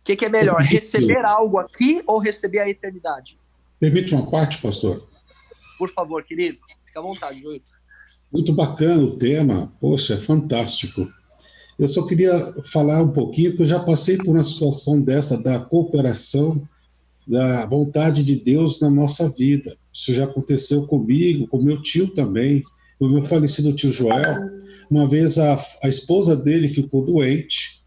O que é melhor, receber algo aqui ou receber a eternidade? Permite uma parte, pastor? Por favor, querido, fica à vontade, Joito. Muito bacana o tema, poxa, é fantástico. Eu só queria falar um pouquinho, que eu já passei por uma situação dessa, da cooperação, da vontade de Deus na nossa vida. Isso já aconteceu comigo, com meu tio também, o meu falecido tio Joel. Uma vez a esposa dele ficou doente,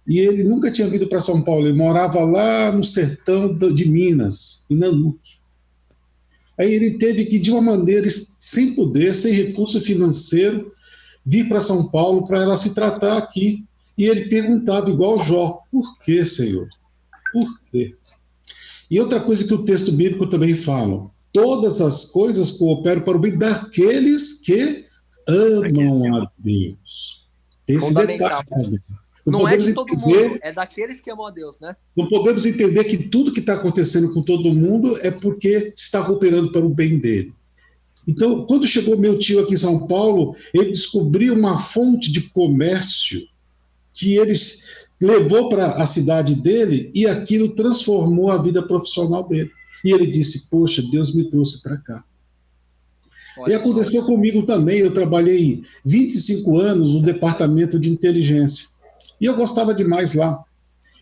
e ele nunca tinha vindo para São Paulo, ele morava lá no sertão de Minas, em Nanuque. Aí ele teve que, de uma maneira sem poder, sem recurso financeiro, vir para São Paulo para ela se tratar aqui. E ele perguntava, igual Jó, por que, Senhor? Por quê? E outra coisa que o texto bíblico também fala, todas as coisas cooperam para o bem daqueles que amam a Deus. Tem esse detalhe. Não é de todo mundo, é daqueles que amam a Deus, né? Não podemos entender que tudo que está acontecendo com todo mundo é porque está cooperando para o bem dele. Então, quando chegou meu tio aqui em São Paulo, ele descobriu uma fonte de comércio que ele levou para a cidade dele e aquilo transformou a vida profissional dele. E ele disse, poxa, Deus me trouxe para cá. E aconteceu comigo também, eu trabalhei 25 anos no departamento de inteligência. E eu gostava demais lá.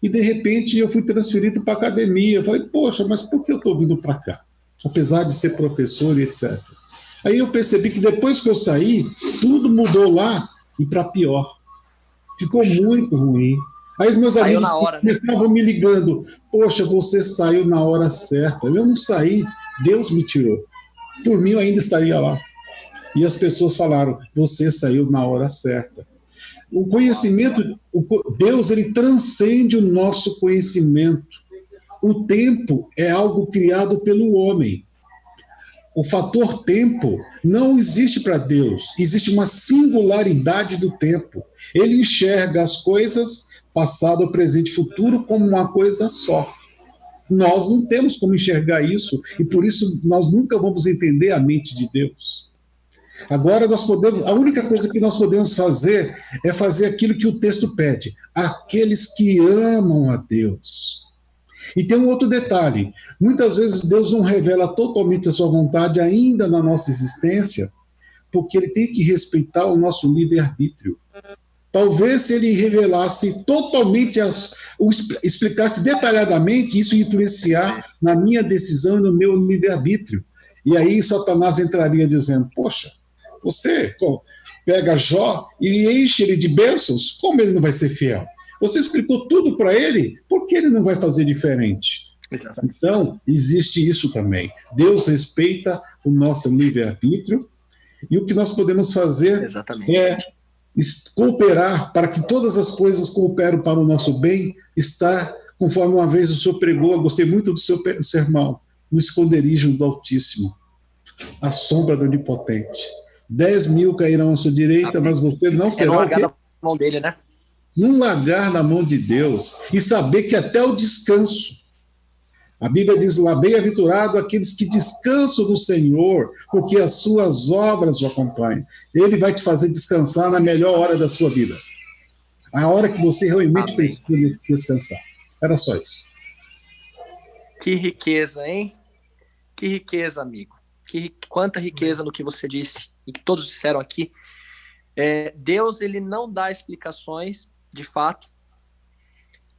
E, de repente, eu fui transferido para a academia. Eu falei, poxa, mas por que eu estou vindo para cá? Apesar de ser professor e etc. Aí eu percebi que depois que eu saí, tudo mudou lá e para pior. Ficou muito ruim. Aí os meus amigos estavam me ligando. Poxa, você saiu na hora certa. Eu não saí, Deus me tirou. Por mim, eu ainda estaria lá. E as pessoas falaram, você saiu na hora certa. O conhecimento, Deus, ele transcende o nosso conhecimento. O tempo é algo criado pelo homem. O fator tempo não existe para Deus. Existe uma singularidade do tempo. Ele enxerga as coisas, passado, presente e futuro, como uma coisa só. Nós não temos como enxergar isso, e por isso nós nunca vamos entender a mente de Deus. Agora, a única coisa que nós podemos fazer é fazer aquilo que o texto pede. Aqueles que amam a Deus. E tem um outro detalhe. Muitas vezes Deus não revela totalmente a sua vontade ainda na nossa existência, porque ele tem que respeitar o nosso livre-arbítrio. Talvez se ele revelasse totalmente, explicasse detalhadamente, isso influenciar na minha decisão e no meu livre-arbítrio. E aí Satanás entraria dizendo, poxa, você pega Jó e enche ele de bênçãos, como ele não vai ser fiel? Você explicou tudo para ele, por que ele não vai fazer diferente? Exatamente. Então, existe isso também. Deus respeita o nosso livre-arbítrio, e o que nós podemos fazer é cooperar para que todas as coisas cooperem para o nosso bem, está, conforme uma vez o senhor pregou, eu gostei muito do seu sermão, no esconderijo do Altíssimo, a sombra do Onipotente. 10.000 cairão à sua direita, mas você não será o quê? Na mão dele, né? Num largar na mão de Deus, e saber que até o descanso, a Bíblia diz lá, bem-aventurado aqueles que descansam no Senhor, porque as suas obras o acompanham. Ele vai te fazer descansar na melhor hora da sua vida. A hora que você realmente precisa descansar. Era só isso. Que riqueza, hein? Que riqueza, amigo. Quanta riqueza no que você disse e que todos disseram aqui. Deus, ele não dá explicações, de fato.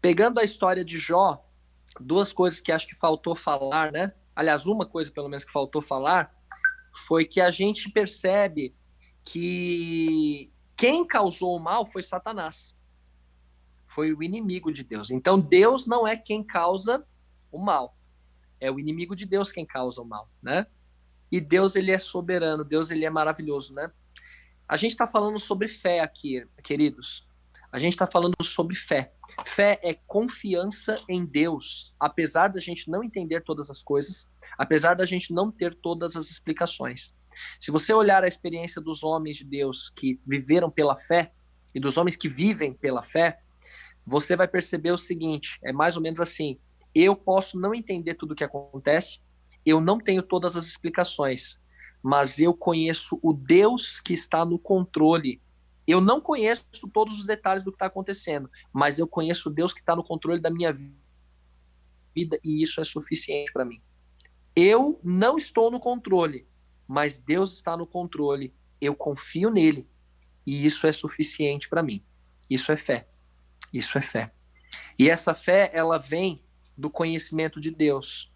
Pegando a história de Jó, duas coisas que acho que faltou falar, né? Aliás, uma coisa, pelo menos, que faltou falar, foi que a gente percebe que quem causou o mal foi Satanás. Foi o inimigo de Deus. Então, Deus não é quem causa o mal. É o inimigo de Deus quem causa o mal, né? E Deus, ele é soberano. Deus, ele é maravilhoso, né? A gente está falando sobre fé aqui, queridos. A gente está falando sobre fé. Fé é confiança em Deus, apesar da gente não entender todas as coisas, apesar da gente não ter todas as explicações. Se você olhar a experiência dos homens de Deus que viveram pela fé e dos homens que vivem pela fé, você vai perceber o seguinte, é mais ou menos assim, eu posso não entender tudo o que acontece, eu não tenho todas as explicações, mas eu conheço o Deus que está no controle. Eu não conheço todos os detalhes do que está acontecendo, mas eu conheço o Deus que está no controle da minha vida e isso é suficiente para mim. Eu não estou no controle, mas Deus está no controle. Eu confio nele e isso é suficiente para mim. Isso é fé. Isso é fé. E essa fé, ela vem do conhecimento de Deus.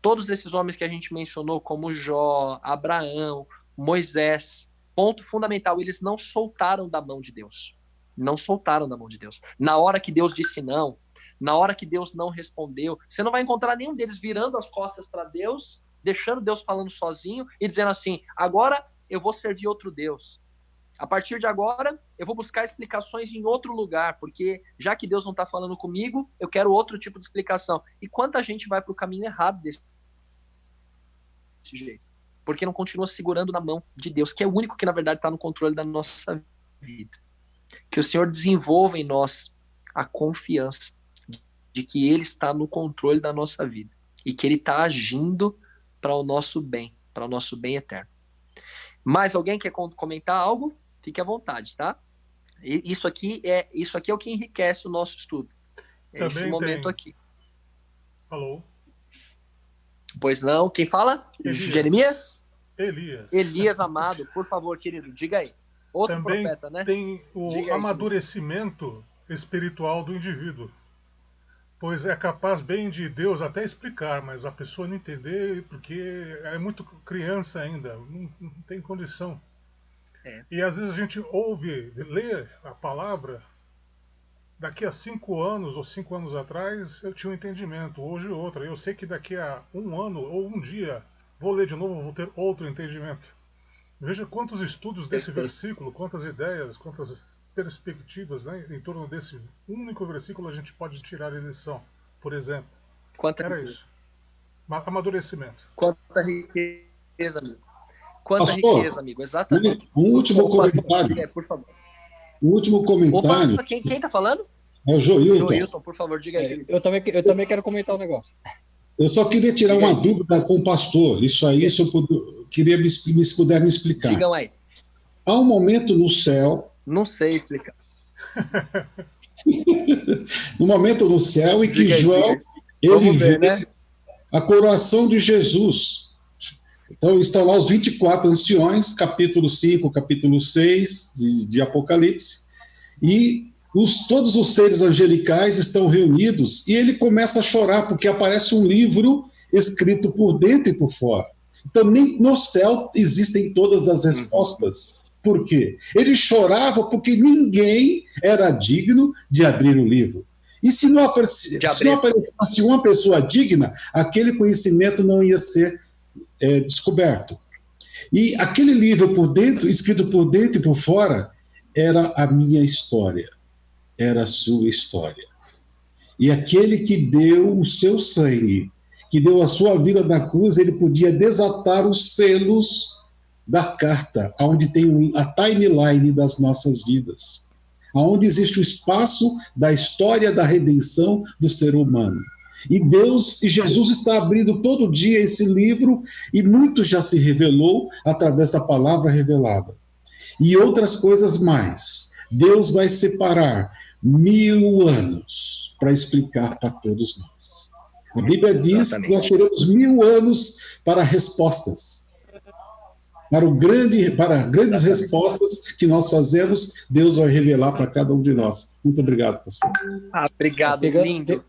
Todos esses homens que a gente mencionou, como Jó, Abraão, Moisés, ponto fundamental, eles não soltaram da mão de Deus. Não soltaram da mão de Deus. Na hora que Deus disse não, na hora que Deus não respondeu, você não vai encontrar nenhum deles virando as costas para Deus, deixando Deus falando sozinho e dizendo assim, agora eu vou servir outro Deus. A partir de agora, eu vou buscar explicações em outro lugar, porque já que Deus não está falando comigo, eu quero outro tipo de explicação. E quanta gente vai para o caminho errado desse jeito? Porque não continua segurando na mão de Deus, que é o único que, na verdade, está no controle da nossa vida. Que o Senhor desenvolva em nós a confiança de que Ele está no controle da nossa vida e que Ele está agindo para o nosso bem eterno. Mais alguém quer comentar algo? Fique à vontade, tá? Isso aqui é o que enriquece o nosso estudo. É também esse momento aqui. Alô? Pois não. Quem fala? Elias. Jeremias? Elias. Elias Amado, por favor, querido, diga aí. Outro também profeta, né? Tem o amadurecimento espiritual do indivíduo. Pois é capaz bem de Deus até explicar, mas a pessoa não entender porque é muito criança ainda, não tem condição. É. E às vezes a gente ouve, lê a palavra, daqui a 5 anos ou 5 anos atrás eu tinha um entendimento, hoje outra. Eu sei que daqui a 1 ano ou um dia vou ler de novo, vou ter outro entendimento. Veja quantos estudos desse versículo, quantas ideias, quantas perspectivas, né, em torno desse único versículo a gente pode tirar a lição, por exemplo. Era isso. Amadurecimento. Quanta riqueza, amigo. Quanta riqueza, amigo. Exatamente. Um último comentário. Por favor. O último comentário. Opa, quem tá falando? É o Joilton. Joilton, por favor, diga aí. Eu também quero comentar um negócio. Eu só queria tirar uma dúvida com o pastor. Isso aí, se eu queria se puder me explicar. Digam aí. Há um momento no céu. Não sei explicar. Um momento no céu em que João ele vê, né, a coroação de Jesus. Então estão lá os 24 anciões, capítulo 5, capítulo 6 de Apocalipse, e todos os seres angelicais estão reunidos, e ele começa a chorar, porque aparece um livro escrito por dentro e por fora. Então nem no céu existem todas as respostas. Por quê? Ele chorava porque ninguém era digno de abrir o livro. E se não aparecesse uma pessoa digna, aquele conhecimento não ia ser descoberto. E aquele livro por dentro, escrito por dentro e por fora, era a minha história, era a sua história. E aquele que deu o seu sangue, que deu a sua vida na cruz, ele podia desatar os selos da carta, onde tem a timeline das nossas vidas, onde existe o espaço da história da redenção do ser humano. E Deus e Jesus está abrindo todo dia esse livro, e muito já se revelou através da palavra revelada. E outras coisas mais. Deus vai separar 1000 anos para explicar para todos nós. A Bíblia diz que nós teremos 1000 anos para respostas. Para grandes respostas que nós fazemos, Deus vai revelar para cada um de nós. Muito obrigado, pastor. Obrigado, lindo.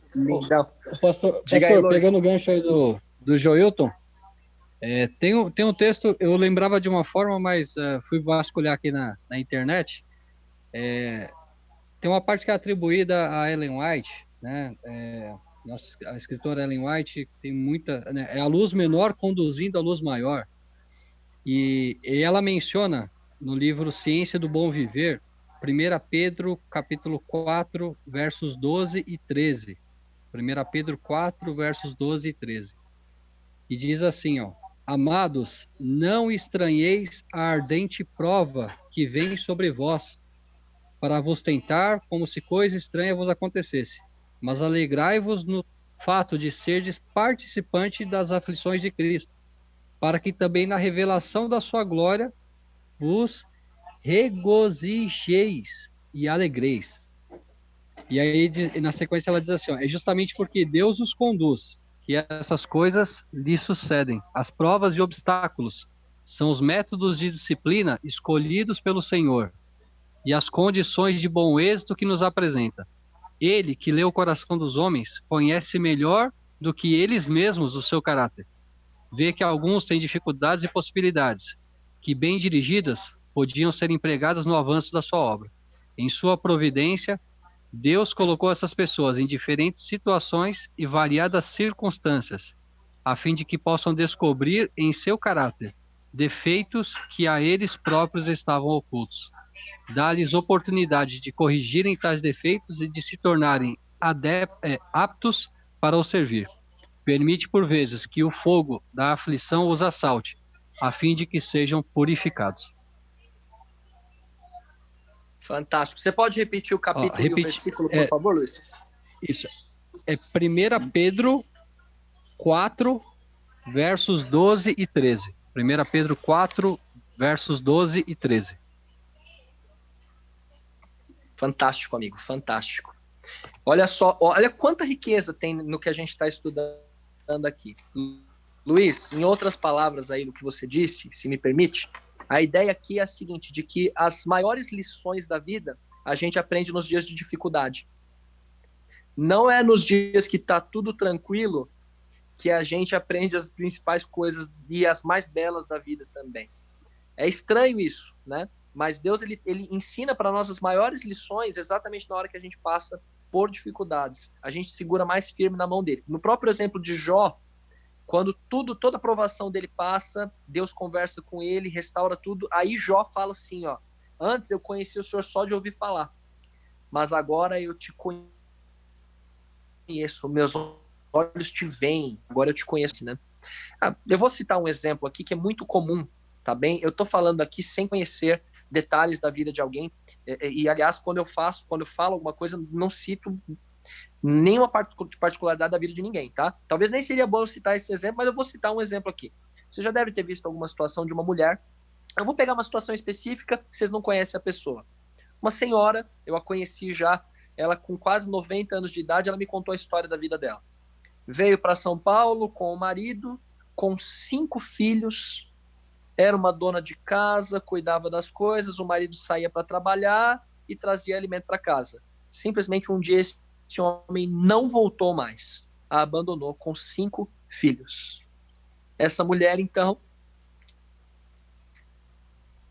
Pastor, pegando o gancho aí do Joilton, tem um texto, eu lembrava de uma forma, mas fui vasculhar aqui na internet. Tem uma parte que é atribuída a Ellen White, né? A escritora Ellen White tem muita... Né? É a luz menor conduzindo a luz maior. E ela menciona no livro Ciência do Bom Viver, 1 Pedro capítulo 4, versos 12 e 13. 1 Pedro 4, versos 12 e 13. E diz assim, ó: Amados, não estranheis a ardente prova que vem sobre vós, para vos tentar como se coisa estranha vos acontecesse. Mas alegrai-vos no fato de serdes participante das aflições de Cristo, para que também na revelação da sua glória vos regozijeis e alegreis. E aí, na sequência, ela diz assim, ó, é justamente porque Deus os conduz que essas coisas lhe sucedem. As provas e obstáculos são os métodos de disciplina escolhidos pelo Senhor e as condições de bom êxito que nos apresenta. Ele, que lê o coração dos homens, conhece melhor do que eles mesmos o seu caráter. Vê que alguns têm dificuldades e possibilidades, que, bem dirigidas, podiam ser empregadas no avanço da sua obra. Em sua providência, Deus colocou essas pessoas em diferentes situações e variadas circunstâncias, a fim de que possam descobrir em seu caráter defeitos que a eles próprios estavam ocultos. Dá-lhes oportunidade de corrigirem tais defeitos e de se tornarem aptos para o servir. Permite, por vezes, que o fogo da aflição os assalte, a fim de que sejam purificados. Fantástico. Você pode repetir o capítulo e o versículo, por favor, Luiz? Isso. É 1 Pedro 4, versos 12 e 13. 1 Pedro 4, versos 12 e 13. Fantástico, amigo, fantástico. Olha só, olha quanta riqueza tem no que a gente está estudando aqui. Luiz, em outras palavras aí do que você disse, se me permite, a ideia aqui é a seguinte, de que as maiores lições da vida a gente aprende nos dias de dificuldade. Não é nos dias que está tudo tranquilo que a gente aprende as principais coisas e as mais belas da vida também. É estranho isso, né? Mas Deus ele ensina para nós as maiores lições exatamente na hora que a gente passa por dificuldades. A gente segura mais firme na mão dele. No próprio exemplo de Jó, quando toda a provação dele passa, Deus conversa com ele, restaura tudo. Aí Jó fala assim, ó, antes eu conhecia o Senhor só de ouvir falar, mas agora eu te conheço, meus olhos te veem, agora eu te conheço, né? Eu vou citar um exemplo aqui que é muito comum, tá bem? Eu tô falando aqui sem conhecer detalhes da vida de alguém, e aliás, quando eu falo alguma coisa, não cito nenhuma particularidade da vida de ninguém, tá? Talvez nem seria bom eu citar esse exemplo, mas eu vou citar um exemplo aqui. Você já deve ter visto alguma situação de uma mulher. Eu vou pegar uma situação específica que vocês não conhecem a pessoa. Uma senhora, eu a conheci já, ela com quase 90 anos de idade, ela me contou a história da vida dela. Veio para São Paulo com o marido, com 5 filhos, era uma dona de casa, cuidava das coisas, o marido saía para trabalhar e trazia alimento para casa. Simplesmente um dia esse homem não voltou mais, a abandonou com 5 filhos. Essa mulher, então,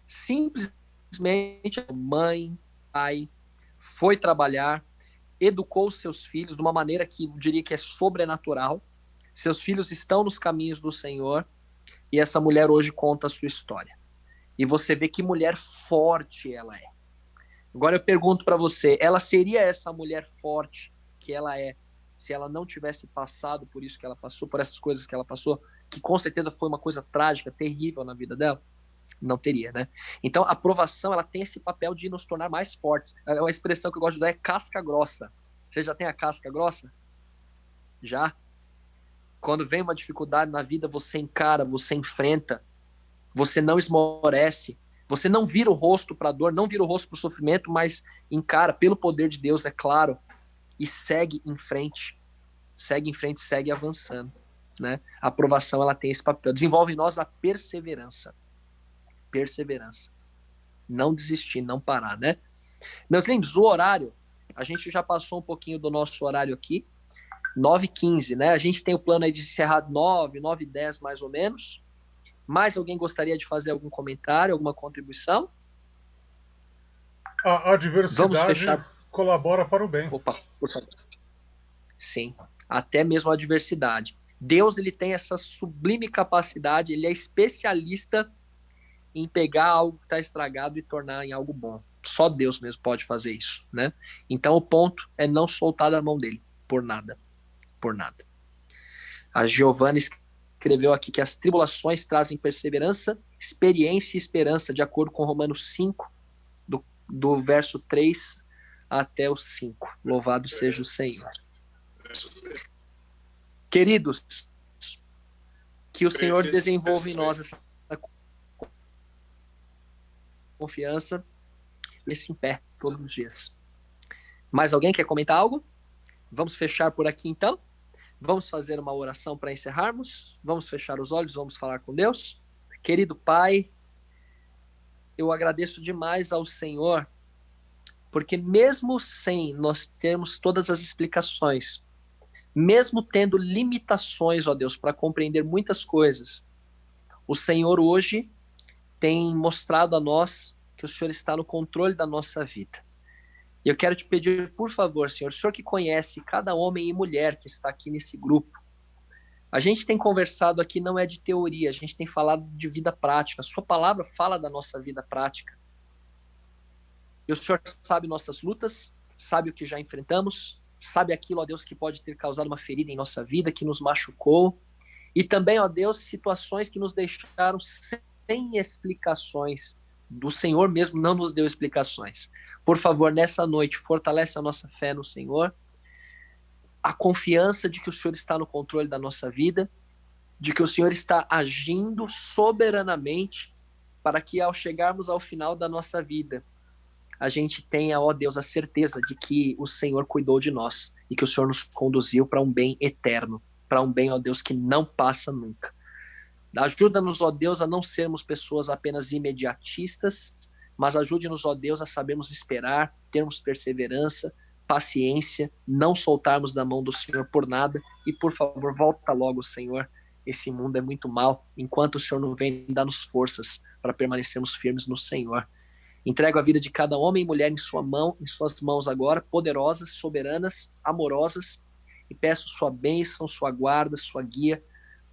simplesmente mãe, pai, foi trabalhar, educou seus filhos de uma maneira que eu diria que é sobrenatural. Seus filhos estão nos caminhos do Senhor e essa mulher hoje conta a sua história. E você vê que mulher forte ela é. Agora eu pergunto para você, ela seria essa mulher forte que ela é se ela não tivesse passado por isso que ela passou, por essas coisas que ela passou, que com certeza foi uma coisa trágica, terrível na vida dela? Não teria, né? Então a provação, ela tem esse papel de nos tornar mais fortes. É uma expressão que eu gosto de usar, é casca grossa. Você já tem a casca grossa? Já? Quando vem uma dificuldade na vida, você encara, você enfrenta, você não esmorece, você não vira o rosto para a dor, não vira o rosto para o sofrimento, mas encara pelo poder de Deus, é claro, e segue em frente, segue avançando, né? A aprovação, ela tem esse papel, desenvolve em nós a perseverança, não desistir, não parar, né? Meus lindos, o horário, a gente já passou um pouquinho do nosso horário aqui, 9h15, né? A gente tem o plano aí de encerrar 9h10 mais ou menos. Mais alguém gostaria de fazer algum comentário, alguma contribuição? A adversidade colabora para o bem. Opa, por favor. Sim, até mesmo a adversidade. Deus, ele tem essa sublime capacidade, ele é especialista em pegar algo que está estragado e tornar em algo bom. Só Deus mesmo pode fazer isso, né? Então o ponto é não soltar da mão dele, por nada. A Giovana escreveu aqui que as tribulações trazem perseverança, experiência e esperança, de acordo com Romanos 5, do verso 3 até o 5. Louvado seja o Senhor. Queridos, que o Senhor desenvolva em nós essa confiança e esse em pé todos os dias. Mais alguém quer comentar algo? Vamos fechar por aqui então? Vamos fazer uma oração para encerrarmos? Vamos fechar os olhos, vamos falar com Deus? Querido Pai, eu agradeço demais ao Senhor, porque mesmo sem nós termos todas as explicações, mesmo tendo limitações, ó Deus, para compreender muitas coisas, o Senhor hoje tem mostrado a nós que o Senhor está no controle da nossa vida. E eu quero te pedir, por favor, Senhor, o Senhor que conhece cada homem e mulher que está aqui nesse grupo, a gente tem conversado aqui, não é de teoria, a gente tem falado de vida prática. A sua palavra fala da nossa vida prática. E o Senhor sabe nossas lutas, sabe o que já enfrentamos, sabe aquilo, ó Deus, que pode ter causado uma ferida em nossa vida, que nos machucou. E também, ó Deus, situações que nos deixaram sem explicações. Do Senhor mesmo não nos deu explicações. Por favor, nessa noite, fortalece a nossa fé no Senhor, a confiança de que o Senhor está no controle da nossa vida, de que o Senhor está agindo soberanamente para que ao chegarmos ao final da nossa vida, a gente tenha, ó Deus, a certeza de que o Senhor cuidou de nós e que o Senhor nos conduziu para um bem eterno, para um bem, ó Deus, que não passa nunca. Ajuda-nos, ó Deus, a não sermos pessoas apenas imediatistas, mas ajude-nos, ó Deus, a sabermos esperar, termos perseverança, paciência, não soltarmos da mão do Senhor por nada, e por favor, volta logo, Senhor. Esse mundo é muito mal, enquanto o Senhor não vem dar-nos forças para permanecermos firmes no Senhor. Entrego a vida de cada homem e mulher em sua mão, em suas mãos agora, poderosas, soberanas, amorosas, e peço sua bênção, sua guarda, sua guia,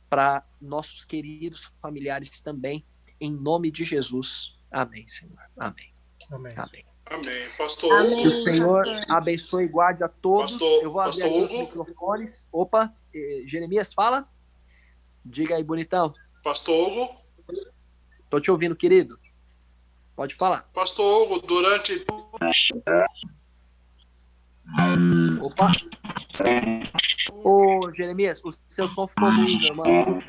para nossos queridos familiares também, em nome de Jesus. Amém, Senhor. Amém. Amém. Amém. Amém. Pastor Amém. Que o Senhor abençoe e guarde a todos. Pastor, eu vou abrir aqui os microfones. Opa, Jeremias, fala. Diga aí, bonitão. Pastor Hugo. Tô te ouvindo, querido. Pode falar. Pastor Hugo, durante... Opa. Ô, Jeremias, o seu som ficou ruim, meu irmão.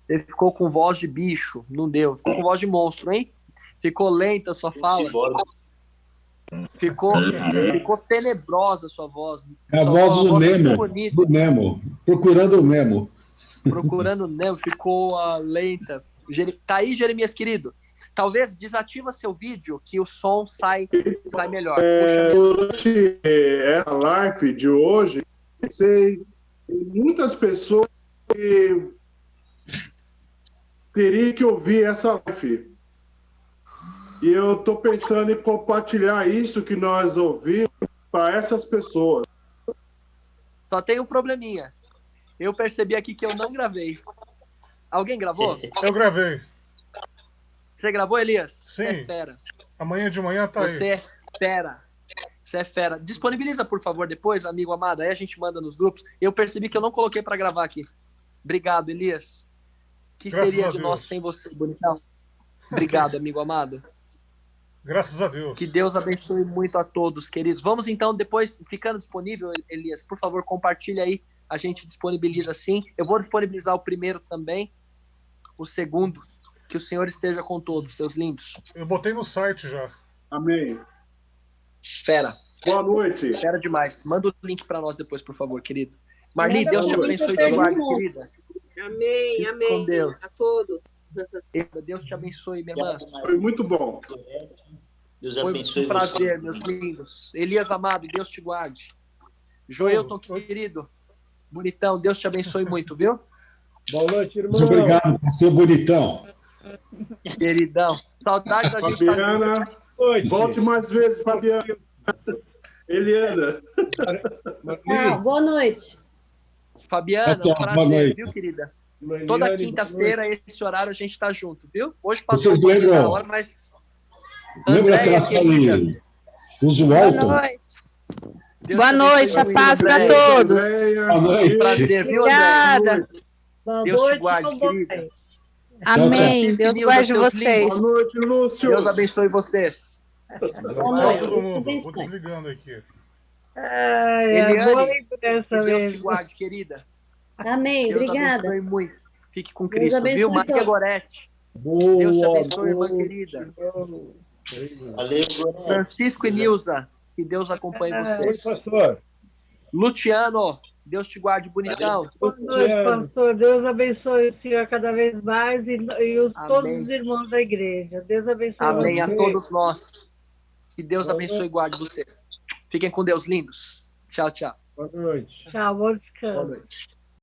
Você ficou com voz de bicho, não deu. Ficou com voz de monstro, hein? Ficou lenta a sua fala. Ficou tenebrosa a sua voz. É a voz do Nemo. Procurando o Nemo. Procurando o Nemo, ficou lenta. Tá aí, Jeremias, querido? Talvez desativa seu vídeo, que o som sai melhor. Durante a live de hoje, tem muitas pessoas que teriam que ouvir essa live. E eu estou pensando em compartilhar isso que nós ouvimos para essas pessoas. Só tem um probleminha. Eu percebi aqui que eu não gravei. Alguém gravou? Eu gravei. Você gravou, Elias? Sim. Você é fera. Amanhã de manhã tá aí. Você é fera. Você é fera. Disponibiliza, por favor, depois, amigo amado. Aí a gente manda nos grupos. Eu percebi que eu não coloquei para gravar aqui. Obrigado, Elias. Que Graças seria a de Deus. nós sem você, bonitão? Obrigado, amigo amado. Graças a Deus. Que Deus abençoe muito a todos, queridos. Vamos então, depois, ficando disponível, Elias, por favor, compartilha aí. A gente disponibiliza sim. Eu vou disponibilizar o primeiro também. O segundo. Que o Senhor esteja com todos, seus lindos. Eu botei no site já. Amém. Fera. Boa noite. Fera demais. Manda o link para nós depois, por favor, querido. Marli, Deus te abençoe e te guarde, querida. Amém, Fique amém. com Deus. A todos. Deus te abençoe, minha irmã. Foi muito bom. Deus Foi abençoe um prazer, vocês. meus lindos. Elias amado, Deus te guarde. Joelton, querido. Bonitão, Deus te abençoe muito, viu? Boa noite, irmão. Muito obrigado, seu bonitão. Queridão. Saudade da gente. Fabiana, volte mais vezes, Fabiana. Eliana. Boa noite. Fabiana, Tchau, um boa prazer, noite. viu, querida? Toda quinta-feira, esse horário, a gente tá junto, viu? Hoje passou Vocês um pouquinho lembram? da hora, mas... Lembra Andréia, aquela série Os Boa Walton? noite. Boa noite, a paz para todos. Boa noite. Prazer, viu, Obrigada. Deus te guarde, querida. Amém. Deus guarde vocês. Boa noite, Lúcio. Deus abençoe vocês. Vou desligando aqui. Boa lembrança Deus mesmo. te guarde, querida. Amém, Deus obrigada. abençoe muito. Fique com Deus Cristo, abençoe viu? Maria todos. Gorete. Boa Deus te abençoe, irmã noite. querida. Valeu, Francisco e Nilza, que Deus acompanhe Oi, vocês. pastor. Luciano, Deus te guarde, bonitão. Boa noite, pastor. Deus abençoe o senhor cada vez mais e todos os irmãos da igreja. Deus abençoe Amém a vocês. todos nós. Que Deus abençoe e guarde vocês. Fiquem com Deus, lindos. Tchau, tchau. Boa noite. Tchau, bom descanso. Boa noite.